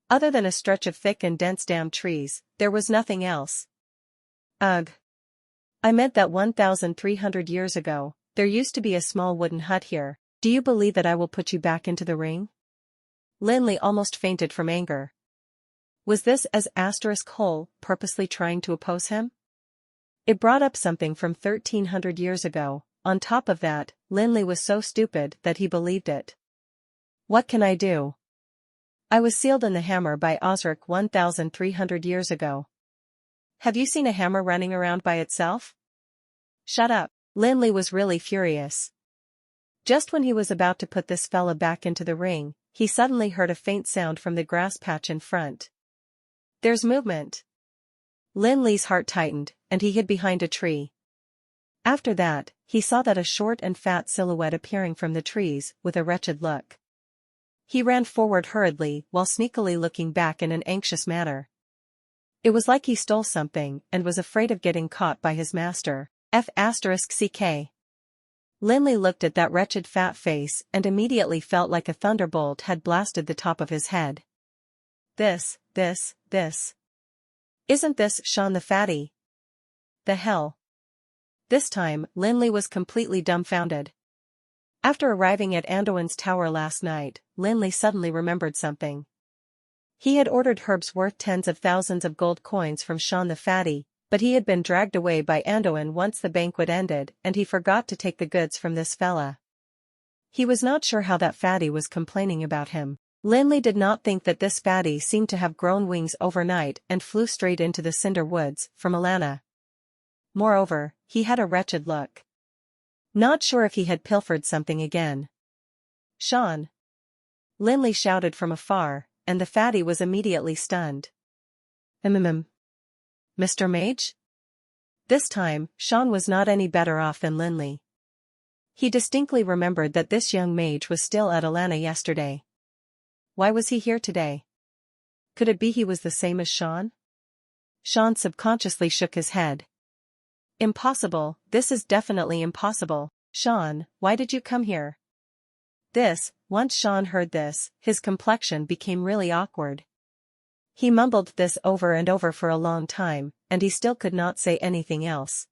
Other than a stretch of thick and dense damn trees, there was nothing else. Ugh. I meant that 1,300 years ago, there used to be a small wooden hut here. Do you believe that I will put you back into the ring? Lin Li almost fainted from anger. Was this as whole, purposely trying to oppose him? It brought up something from 1,300 years ago. On top of that, Lin Li was so stupid that he believed it. What can I do? I was sealed in the hammer by Osric 1,300 years ago. Have you seen a hammer running around by itself? Shut up. Lin Li was really furious. Just when he was about to put this fella back into the ring, he suddenly heard a faint sound from the grass patch in front. There's movement. Lin Li's heart tightened, and he hid behind a tree. After that, he saw that a short and fat silhouette appearing from the trees, with a wretched look. He ran forward hurriedly while sneakily looking back in an anxious manner. It was like he stole something and was afraid of getting caught by his master. F***ck. Lin Li looked at that wretched fat face and immediately felt like a thunderbolt had blasted the top of his head. This. Isn't this Sean the fatty? The hell? This time, Lin Li was completely dumbfounded. After arriving at Anduin's tower last night, Lin Li suddenly remembered something. He had ordered herbs worth tens of thousands of gold coins from Sean the fatty, but he had been dragged away by Anduin once the banquet ended and he forgot to take the goods from this fella. He was not sure how that fatty was complaining about him. Lin Li did not think that this fatty seemed to have grown wings overnight and flew straight into the cinder woods, from Alana. Moreover, he had a wretched look. Not sure if he had pilfered something again. Sean! Lin Li shouted from afar, and the fatty was immediately stunned. Mr. Mage? This time, Sean was not any better off than Lin Li. He distinctly remembered that this young mage was still at Alana yesterday. Why was he here today? Could it be he was the same as Sean? Sean subconsciously shook his head. Impossible, this is definitely impossible. Sean, why did you come here? Once Sean heard this, his complexion became really awkward. He mumbled this over and over for a long time, and he still could not say anything else.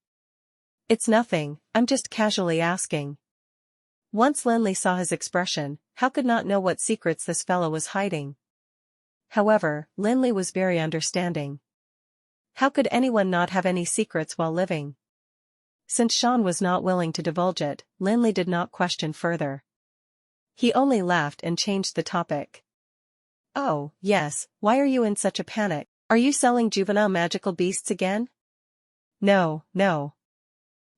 It's nothing, I'm just casually asking. Once Lin Li saw his expression, how could not know what secrets this fellow was hiding? However, Lin Li was very understanding. How could anyone not have any secrets while living? Since Sean was not willing to divulge it, Lin Li did not question further. He only laughed and changed the topic. Oh, yes, why are you in such a panic? Are you selling juvenile magical beasts again? No.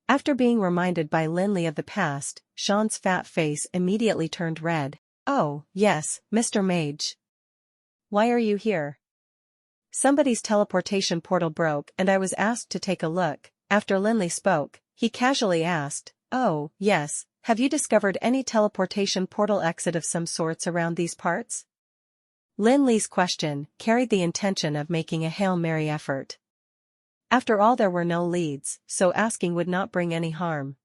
After being reminded by Lin Li of the past, Sean's fat face immediately turned red. Oh, yes, Mr. Mage. Why are you here? Somebody's teleportation portal broke and I was asked to take a look. After Lin Li spoke, he casually asked, oh, yes, have you discovered any teleportation portal exit of some sorts around these parts? Lin Li's question carried the intention of making a Hail Mary effort. After all, there were no leads, so asking would not bring any harm.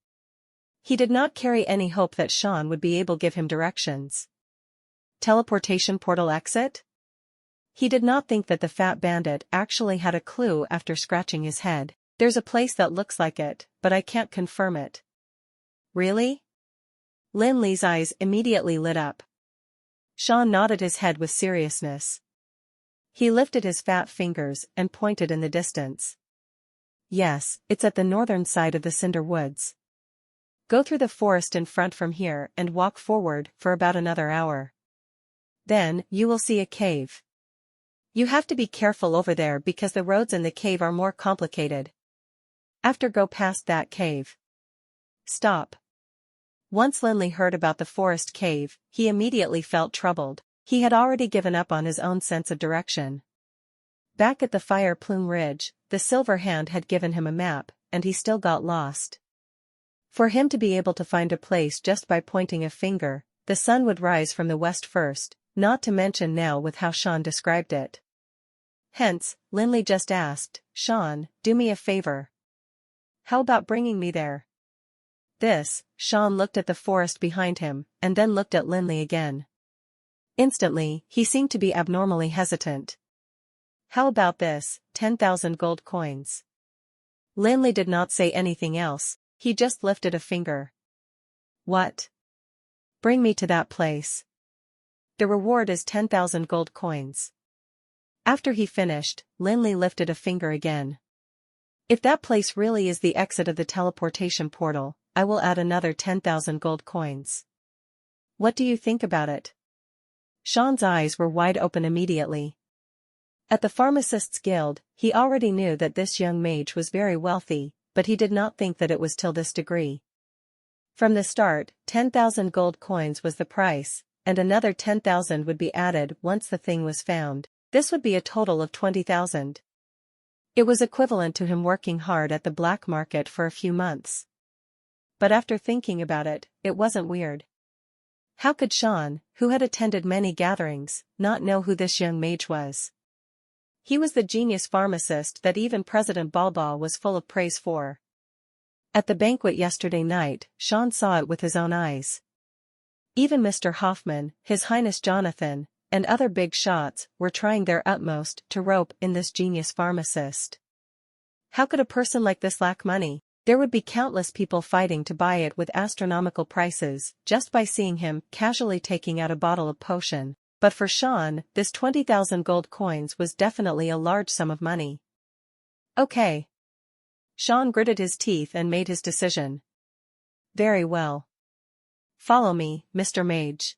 He did not carry any hope that Sean would be able to give him directions. Teleportation portal exit? He did not think that the fat bandit actually had a clue after scratching his head. There's a place that looks like it, but I can't confirm it. Really? Lin Li's eyes immediately lit up. Sean nodded his head with seriousness. He lifted his fat fingers and pointed in the distance. yes, it's at the northern side of the Cinder Woods. Go through the forest in front from here and walk forward for about another hour. Then, you will see a cave. You have to be careful over there because the roads in the cave are more complicated. After go past that cave. Stop. Once Lin Li heard about the forest cave, he immediately felt troubled. He had already given up on his own sense of direction. Back at the Fire Plume Ridge, the Silver Hand had given him a map, and he still got lost. For him to be able to find a place just by pointing a finger, the sun would rise from the west first, not to mention now with how Sean described it. Hence, Lin Li just asked, "Sean, do me a favor. How about bringing me there?" This, Sean looked at the forest behind him, and then looked at Lin Li again. Instantly, he seemed to be abnormally hesitant. How about this, 10,000 gold coins? Lin Li did not say anything else, he just lifted a finger. What? Bring me to that place. The reward is 10,000 gold coins. After he finished, Lin Li lifted a finger again. If that place really is the exit of the teleportation portal, I will add another 10,000 gold coins. What do you think about it? Sean's eyes were wide open immediately. At the Pharmacists' Guild, he already knew that this young mage was very wealthy, but he did not think that it was till this degree. From the start, 10,000 gold coins was the price, and another 10,000 would be added once the thing was found. This would be a total of 20,000. It was equivalent to him working hard at the black market for a few months. But after thinking about it, it wasn't weird. How could Sean, who had attended many gatherings, not know who this young mage was? He was the genius pharmacist that even President Balba was full of praise for. At the banquet yesterday night, Sean saw it with his own eyes. Even Mr. Hoffman, His Highness Jonathan, and other big shots were trying their utmost to rope in this genius pharmacist. How could a person like this lack money? There would be countless people fighting to buy it with astronomical prices, just by seeing him casually taking out a bottle of potion. But for Sean, this 20,000 gold coins was definitely a large sum of money. Okay. Sean gritted his teeth and made his decision. Very well. Follow me, Mr. Mage.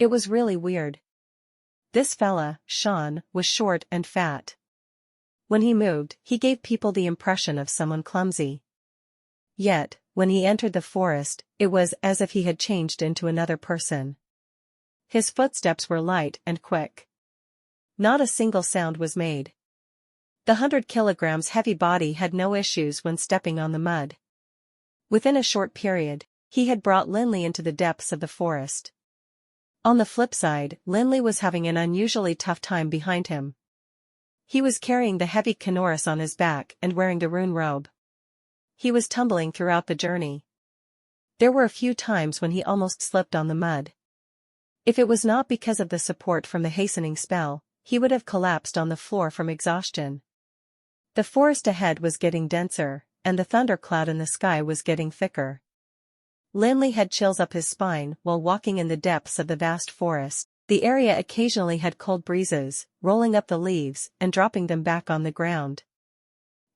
It was really weird. This fella, Sean, was short and fat. When he moved, he gave people the impression of someone clumsy. Yet, when he entered the forest, it was as if he had changed into another person. His footsteps were light and quick. Not a single sound was made. The 100 kilograms heavy body had no issues when stepping on the mud. Within a short period, he had brought Lin Li into the depths of the forest. On the flip side, Lin Li was having an unusually tough time behind him. He was carrying the heavy Kanoris on his back and wearing the rune robe. He was tumbling throughout the journey. There were a few times when he almost slipped on the mud. If it was not because of the support from the hastening spell, he would have collapsed on the floor from exhaustion. The forest ahead was getting denser, and the thundercloud in the sky was getting thicker. Lin Li had chills up his spine while walking in the depths of the vast forest. The area occasionally had cold breezes, rolling up the leaves and dropping them back on the ground.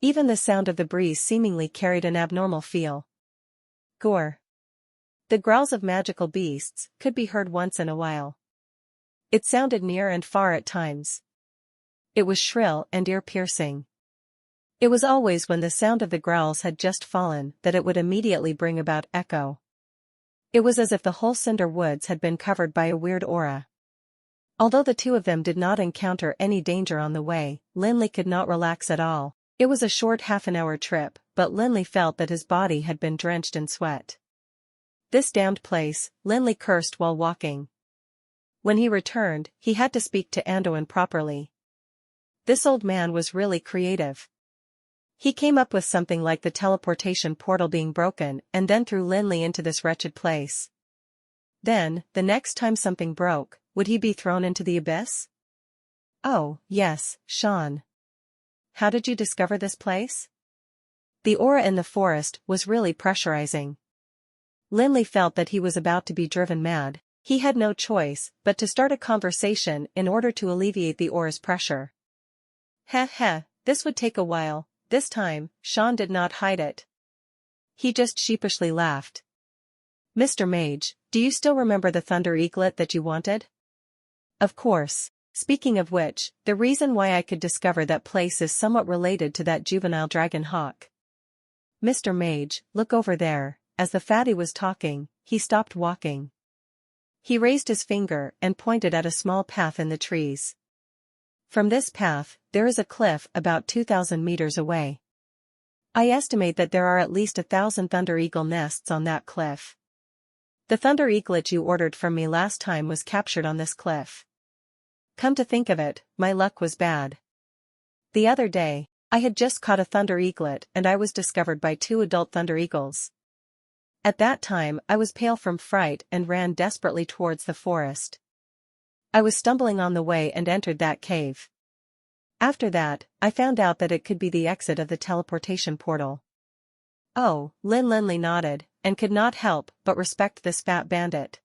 Even the sound of the breeze seemingly carried an abnormal feel. Gore. The growls of magical beasts could be heard once in a while. It sounded near and far at times. It was shrill and ear-piercing. It was always when the sound of the growls had just fallen that it would immediately bring about echo. It was as if the whole Cinder Woods had been covered by a weird aura. Although the two of them did not encounter any danger on the way, Lin Li could not relax at all. It was a short half-an-hour trip, but Lin Li felt that his body had been drenched in sweat. This damned place, Lin Li cursed while walking. When he returned, he had to speak to Anduin properly. This old man was really creative. He came up with something like the teleportation portal being broken and then threw Lin Li into this wretched place. Then, the next time something broke, would he be thrown into the abyss? Oh, yes, Sean. How did you discover this place? The aura in the forest was really pressurizing. Lin Li felt that he was about to be driven mad. He had no choice but to start a conversation in order to alleviate the aura's pressure. Heh heh, this would take a while, this time, Sean did not hide it. He just sheepishly laughed. Mr. Mage, do you still remember the thunder eaglet that you wanted? Of course. Speaking of which, the reason why I could discover that place is somewhat related to that juvenile dragon hawk. Mr. Mage, look over there. As the fatty was talking, he stopped walking. He raised his finger and pointed at a small path in the trees. From this path, there is a cliff about 2,000 meters away. I estimate that there are at least 1,000 thunder eagle nests on that cliff. The thunder eaglet you ordered from me last time was captured on this cliff. Come to think of it, my luck was bad. The other day, I had just caught a thunder eaglet and I was discovered by 2 adult thunder eagles. At that time I was pale from fright and ran desperately towards the forest. I was stumbling on the way and entered that cave. After that, I found out that it could be the exit of the teleportation portal. Oh, Lin Li nodded, and could not help but respect this fat bandit.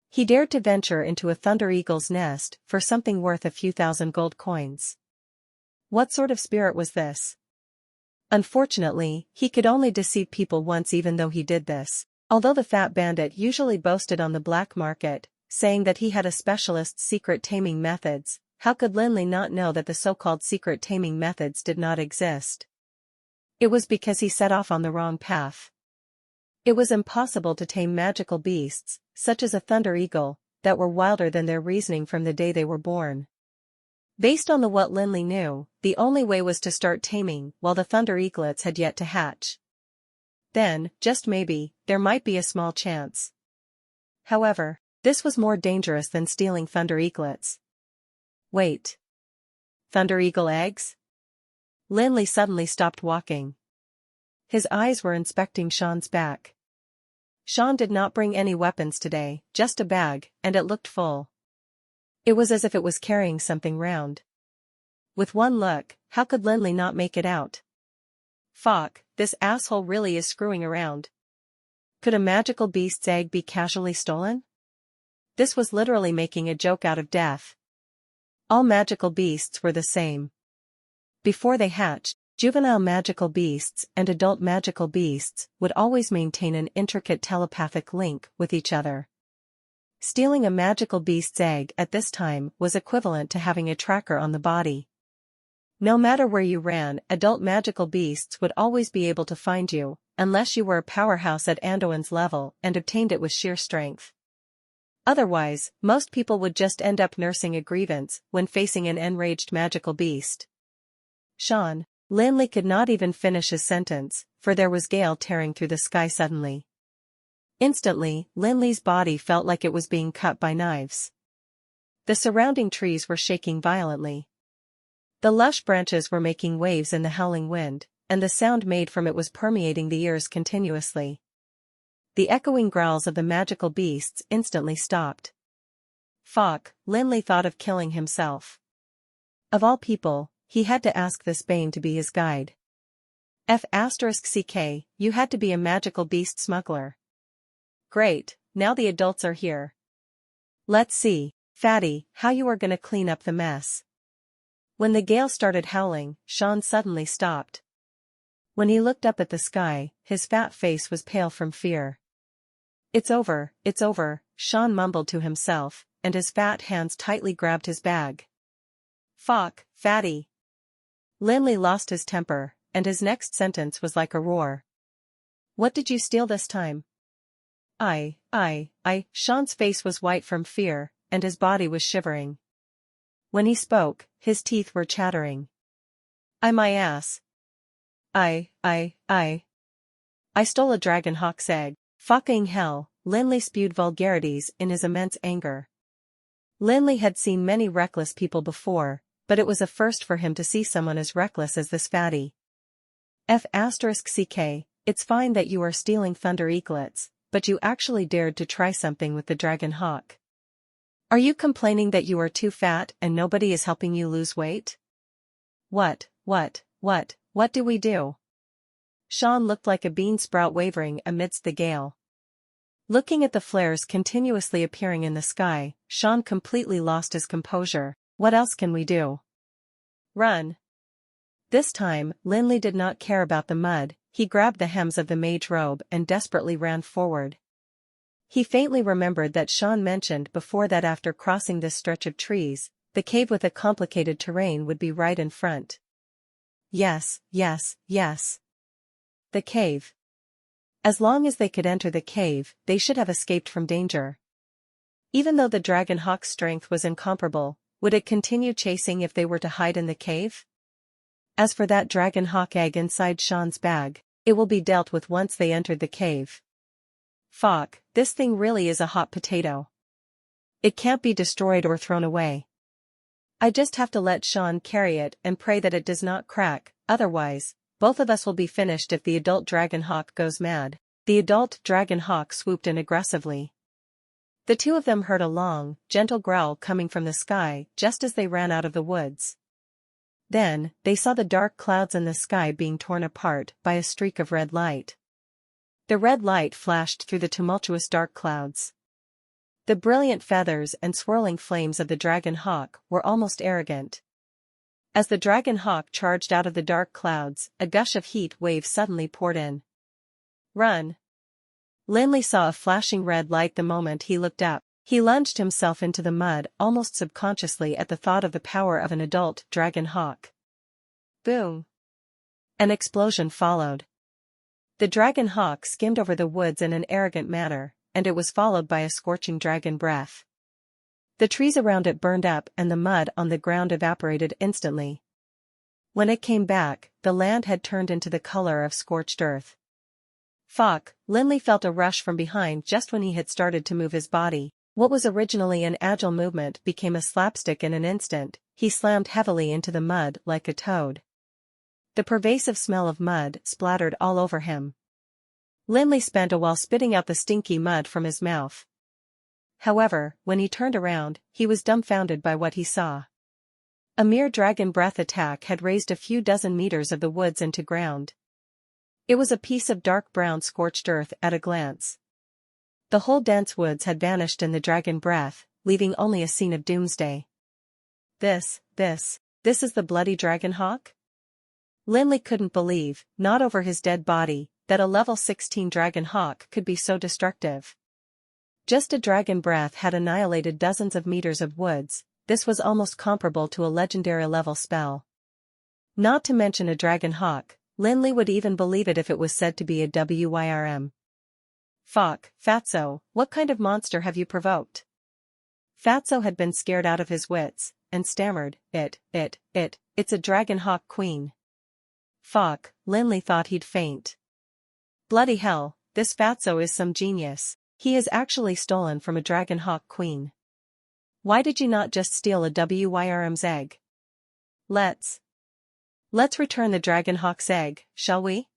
He dared to venture into a thunder eagle's nest for something worth a few thousand gold coins. What sort of spirit was this? Unfortunately, he could only deceive people once even though he did this. Although the fat bandit usually boasted on the black market, saying that he had a specialist's secret taming methods, how could Lin Li not know that the so-called secret taming methods did not exist? It was because he set off on the wrong path. It was impossible to tame magical beasts, such as a thunder eagle, that were wilder than their reasoning from the day they were born. Based on what Lin Li knew, the only way was to start taming while the thunder eaglets had yet to hatch. Then, just maybe, there might be a small chance. However, this was more dangerous than stealing thunder eaglets. Wait. Thunder eagle eggs? Lin Li suddenly stopped walking. His eyes were inspecting Sean's back. Sean did not bring any weapons today, just a bag, and it looked full. It was as if it was carrying something round. With one look, how could Lin Li not make it out? Fuck, this asshole really is screwing around. Could a magical beast's egg be casually stolen? This was literally making a joke out of death. All magical beasts were the same. Before they hatched, juvenile magical beasts and adult magical beasts would always maintain an intricate telepathic link with each other. Stealing a magical beast's egg at this time was equivalent to having a tracker on the body. No matter where you ran, adult magical beasts would always be able to find you, unless you were a powerhouse at Anduin's level and obtained it with sheer strength. Otherwise, most people would just end up nursing a grievance when facing an enraged magical beast. Sean, Lin Li could not even finish his sentence, for there was gale tearing through the sky suddenly. Instantly, Lin Li's body felt like it was being cut by knives. The surrounding trees were shaking violently. The lush branches were making waves in the howling wind, and the sound made from it was permeating the ears continuously. The echoing growls of the magical beasts instantly stopped. Fuck, Lin Li thought of killing himself. Of all people, he had to ask this Bane to be his guide. *CK, you had to be a magical beast smuggler. Great, now the adults are here. Let's see, fatty, how you are gonna clean up the mess. When the gale started howling, Sean suddenly stopped. When he looked up at the sky, his fat face was pale from fear. It's over, Sean mumbled to himself, and his fat hands tightly grabbed his bag. Fuck, fatty. Lin Li lost his temper, and his next sentence was like a roar. What did you steal this time? Sean's face was white from fear, and his body was shivering. When he spoke, his teeth were chattering. My ass. I stole a dragon hawk's egg. Fucking hell, Lin Li spewed vulgarities in his immense anger. Lin Li had seen many reckless people before, but it was a first for him to see someone as reckless as this fatty. *CK, it's fine that you are stealing thunder eaglets, but you actually dared to try something with the dragon hawk. Are you complaining that you are too fat and nobody is helping you lose weight? What do we do? Sean looked like a bean sprout wavering amidst the gale. Looking at the flares continuously appearing in the sky, Sean completely lost his composure. What else can we do? Run. This time, Lin Li did not care about the mud, he grabbed the hems of the mage robe and desperately ran forward. He faintly remembered that Sean mentioned before that after crossing this stretch of trees, the cave with a complicated terrain would be right in front. Yes, yes, yes. The cave. As long as they could enter the cave, they should have escaped from danger. Even though the dragon hawk's strength was incomparable, would it continue chasing if they were to hide in the cave? As for that dragon hawk egg inside Sean's bag, it will be dealt with once they entered the cave. Fuck, this thing really is a hot potato. It can't be destroyed or thrown away. I just have to let Sean carry it and pray that it does not crack, otherwise, both of us will be finished if the adult dragon hawk goes mad. The adult dragon hawk swooped in aggressively. The two of them heard a long, gentle growl coming from the sky just as they ran out of the woods. Then, they saw the dark clouds in the sky being torn apart by a streak of red light. The red light flashed through the tumultuous dark clouds. The brilliant feathers and swirling flames of the dragon hawk were almost arrogant. As the dragon hawk charged out of the dark clouds, a gush of heat wave suddenly poured in. Run! Lin Li saw a flashing red light the moment he looked up. He lunged himself into the mud almost subconsciously at the thought of the power of an adult dragon hawk. Boom! An explosion followed. The dragon hawk skimmed over the woods in an arrogant manner, and it was followed by a scorching dragon breath. The trees around it burned up and the mud on the ground evaporated instantly. When it came back, the land had turned into the color of scorched earth. Fuck, Lin Li felt a rush from behind just when he had started to move his body. What was originally an agile movement became a slapstick in an instant. He slammed heavily into the mud like a toad. The pervasive smell of mud splattered all over him. Lin Li spent a while spitting out the stinky mud from his mouth. However, when he turned around, he was dumbfounded by what he saw. A mere dragon breath attack had raised a few dozen meters of the woods into ground. It was a piece of dark brown scorched earth at a glance. The whole dense woods had vanished in the dragon breath, leaving only a scene of doomsday. This is the bloody dragon hawk? Lin Li couldn't believe, not over his dead body, that a level 16 dragon hawk could be so destructive. Just a dragon breath had annihilated dozens of meters of woods. This was almost comparable to a legendary level spell. Not to mention a dragon hawk, Lin Li would even believe it if it was said to be a WYRM. Fuck, Fatso, what kind of monster have you provoked? Fatso had been scared out of his wits, and stammered, it's a dragon hawk queen. Fuck, Lin Li thought he'd faint. Bloody hell, this Fatso is some genius. He has actually stolen from a dragon hawk queen. Why did you not just steal a WYRM's egg? Let's return the dragon hawk's egg, shall we?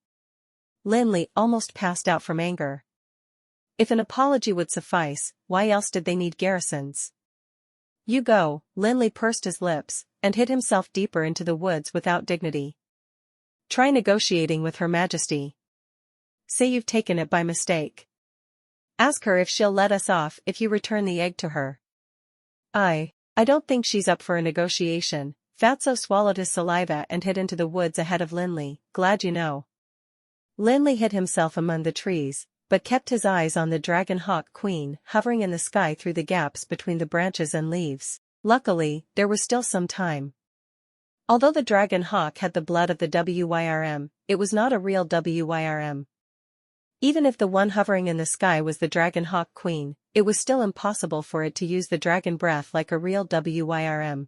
Lin Li almost passed out from anger. If an apology would suffice, why else did they need garrisons? You go, Lin Li pursed his lips, and hid himself deeper into the woods without dignity. Try negotiating with Her Majesty. Say you've taken it by mistake. Ask her if she'll let us off if you return the egg to her. I don't think she's up for a negotiation. Fatso swallowed his saliva and hid into the woods ahead of Lin Li. Glad you know. Lin Li hid himself among the trees, but kept his eyes on the dragon hawk queen hovering in the sky through the gaps between the branches and leaves. Luckily, there was still some time. Although the dragon hawk had the blood of the WYRM, it was not a real WYRM. Even if the one hovering in the sky was the dragon hawk queen, it was still impossible for it to use the dragon breath like a real WYRM.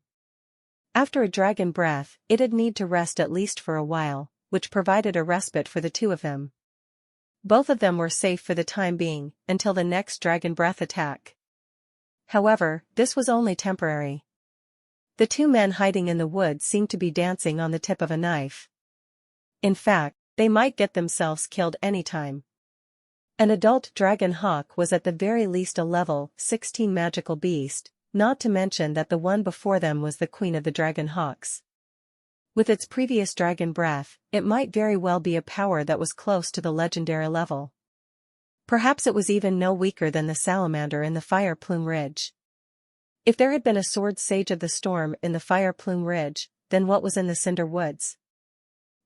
After a dragon breath, it'd need to rest at least for a while, which provided a respite for the two of them. Both of them were safe for the time being, until the next dragon breath attack. However, this was only temporary. The two men hiding in the woods seemed to be dancing on the tip of a knife. In fact, they might get themselves killed anytime. An adult dragon hawk was at the very least a level 16 magical beast, not to mention that the one before them was the queen of the dragon hawks. With its previous dragon breath, it might very well be a power that was close to the legendary level. Perhaps it was even no weaker than the salamander in the Fire Plume Ridge. If there had been a sword sage of the storm in the Fire Plume Ridge, then what was in the Cinder Woods?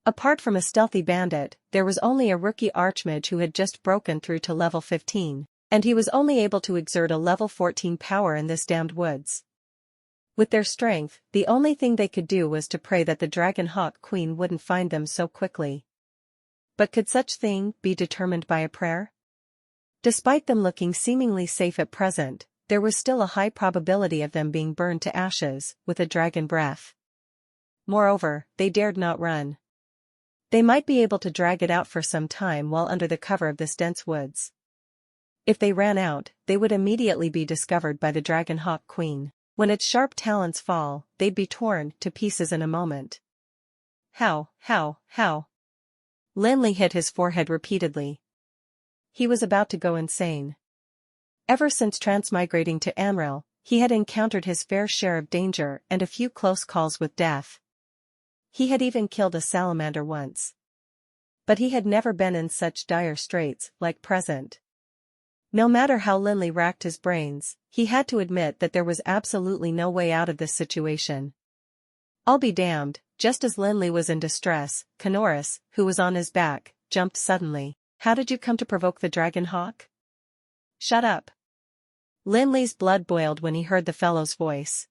Apart from a stealthy bandit, there was only a rookie archmage who had just broken through to level 15, and he was only able to exert a level 14 power in this damned woods. With their strength, the only thing they could do was to pray that the Dragon Hawk Queen wouldn't find them so quickly. But could such thing be determined by a prayer? Despite them looking seemingly safe at present, there was still a high probability of them being burned to ashes with a dragon breath. Moreover, they dared not run. They might be able to drag it out for some time while under the cover of this dense woods. If they ran out, they would immediately be discovered by the Dragon Hawk Queen. When its sharp talons fall, they'd be torn to pieces in a moment. How? Lin Li hit his forehead repeatedly. He was about to go insane. Ever since transmigrating to Amrel, he had encountered his fair share of danger and a few close calls with death. He had even killed a salamander once. But he had never been in such dire straits like present. No matter how Lin Li racked his brains, he had to admit that there was absolutely no way out of this situation. I'll be damned, just as Lin Li was in distress, Canoris, who was on his back, jumped suddenly. How did you come to provoke the Dragon Hawk? Shut up. Lin Li's blood boiled when he heard the fellow's voice.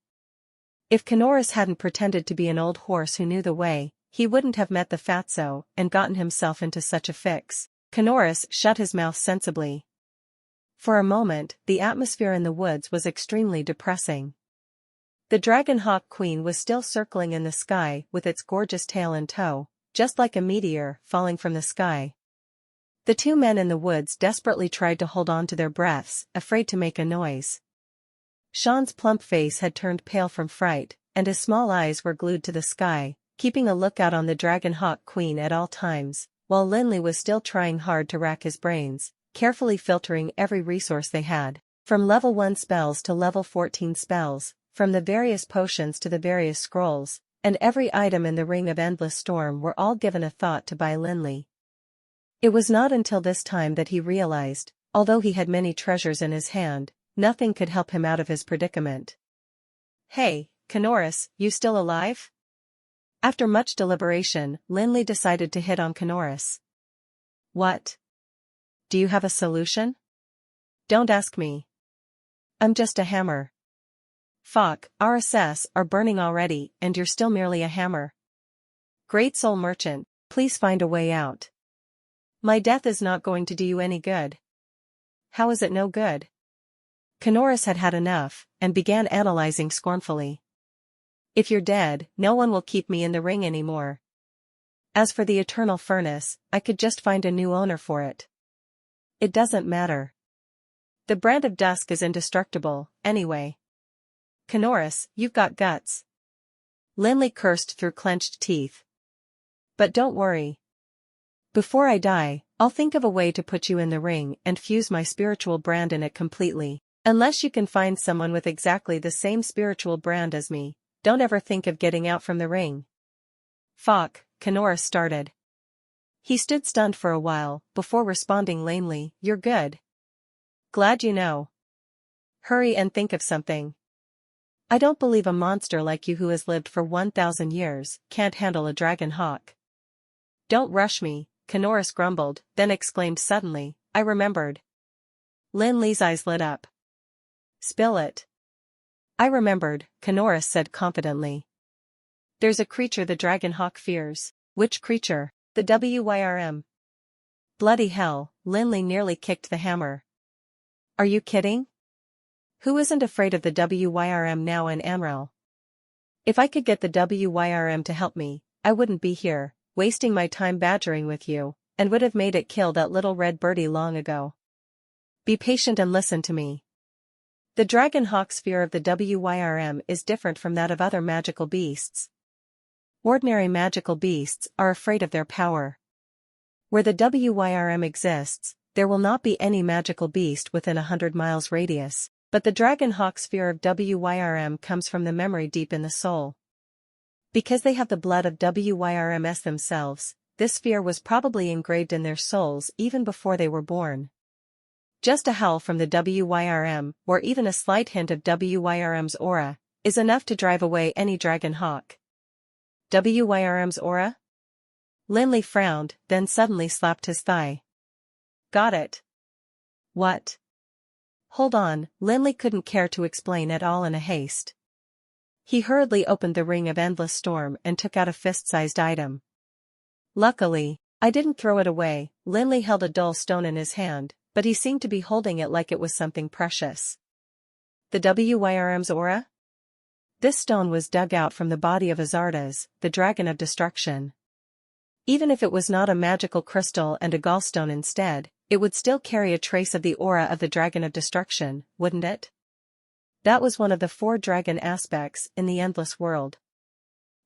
If Canoris hadn't pretended to be an old horse who knew the way, he wouldn't have met the fatso and gotten himself into such a fix. Canoris shut his mouth sensibly. For a moment, the atmosphere in the woods was extremely depressing. The Dragon Hawk Queen was still circling in the sky with its gorgeous tail in tow, just like a meteor falling from the sky. The two men in the woods desperately tried to hold on to their breaths, afraid to make a noise. Sean's plump face had turned pale from fright, and his small eyes were glued to the sky, keeping a lookout on the Dragon Hawk Queen at all times, while Lin Li was still trying hard to rack his brains, carefully filtering every resource they had, from level 1 spells to level 14 spells, from the various potions to the various scrolls, and every item in the Ring of Endless Storm were all given a thought to by Lin Li. It was not until this time that he realized, although he had many treasures in his hand, nothing could help him out of his predicament. Hey, Canoris, you still alive? After much deliberation, Lin Li decided to hit on Canoris. What? Do you have a solution? Don't ask me. I'm just a hammer. Fuck, RSS are burning already, and you're still merely a hammer. Great soul merchant, please find a way out. My death is not going to do you any good. How is it no good? Canoris had had enough, and began analyzing scornfully. If you're dead, no one will keep me in the ring anymore. As for the eternal furnace, I could just find a new owner for it. It doesn't matter. The brand of dusk is indestructible, anyway. Canoris, you've got guts. Lin Li cursed through clenched teeth. But don't worry. Before I die, I'll think of a way to put you in the ring and fuse my spiritual brand in it completely. Unless you can find someone with exactly the same spiritual brand as me, don't ever think of getting out from the ring. Fuck, Canoris started. He stood stunned for a while, before responding lamely, you're good. Glad you know. Hurry and think of something. I don't believe a monster like you who has lived for 1,000 years can't handle a dragon hawk. Don't rush me, Canoris grumbled, then exclaimed suddenly, I remembered. Lin Li's eyes lit up. Spill it. I remembered, Canoris said confidently. There's a creature the dragon hawk fears. Which creature? The WYRM. Bloody hell, Lin Li nearly kicked the hammer. Are you kidding? Who isn't afraid of the WYRM now in Amrel? If I could get the WYRM to help me, I wouldn't be here, wasting my time badgering with you, and would have made it kill that little red birdie long ago. Be patient and listen to me. The dragon hawk's fear of the WYRM is different from that of other magical beasts. Ordinary magical beasts are afraid of their power. Where the WYRM exists, there will not be any magical beast within 100 miles radius, but the dragon hawk's fear of WYRM comes from the memory deep in the soul. Because they have the blood of WYRMs themselves, this fear was probably engraved in their souls even before they were born. Just a howl from the WYRM, or even a slight hint of WYRM's aura, is enough to drive away any dragon hawk. WYRM's aura? Lin Li frowned, then suddenly slapped his thigh. Got it. What? Hold on, Lin Li couldn't care to explain at all in a haste. He hurriedly opened the ring of endless storm and took out a fist-sized item. Luckily, I didn't throw it away. Lin Li held a dull stone in his hand, but he seemed to be holding it like it was something precious. The Wyrm's aura? This stone was dug out from the body of Azardas, the dragon of destruction. Even if it was not a magical crystal and a gallstone instead, it would still carry a trace of the aura of the dragon of destruction, wouldn't it? That was one of the 4 dragon aspects in the endless world.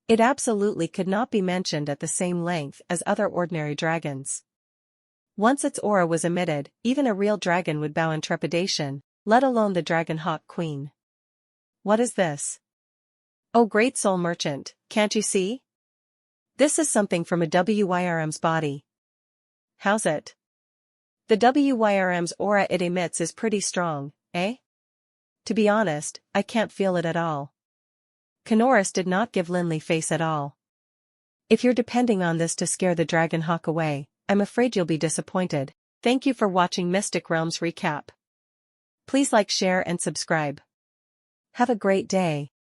It absolutely could not be mentioned at the same length as other ordinary dragons. Once its aura was emitted, even a real dragon would bow in trepidation, let alone the Dragon Hawk Queen. What is this? Oh great soul merchant, can't you see? This is something from a Wyrm's body. How's it? The Wyrm's aura it emits is pretty strong, eh? To be honest, I can't feel it at all. Kanoris did not give Lin Li face at all. If you're depending on this to scare the Dragon Hawk away, I'm afraid you'll be disappointed. Thank you for watching Mystic Realms Recap. Please like, share and subscribe. Have a great day.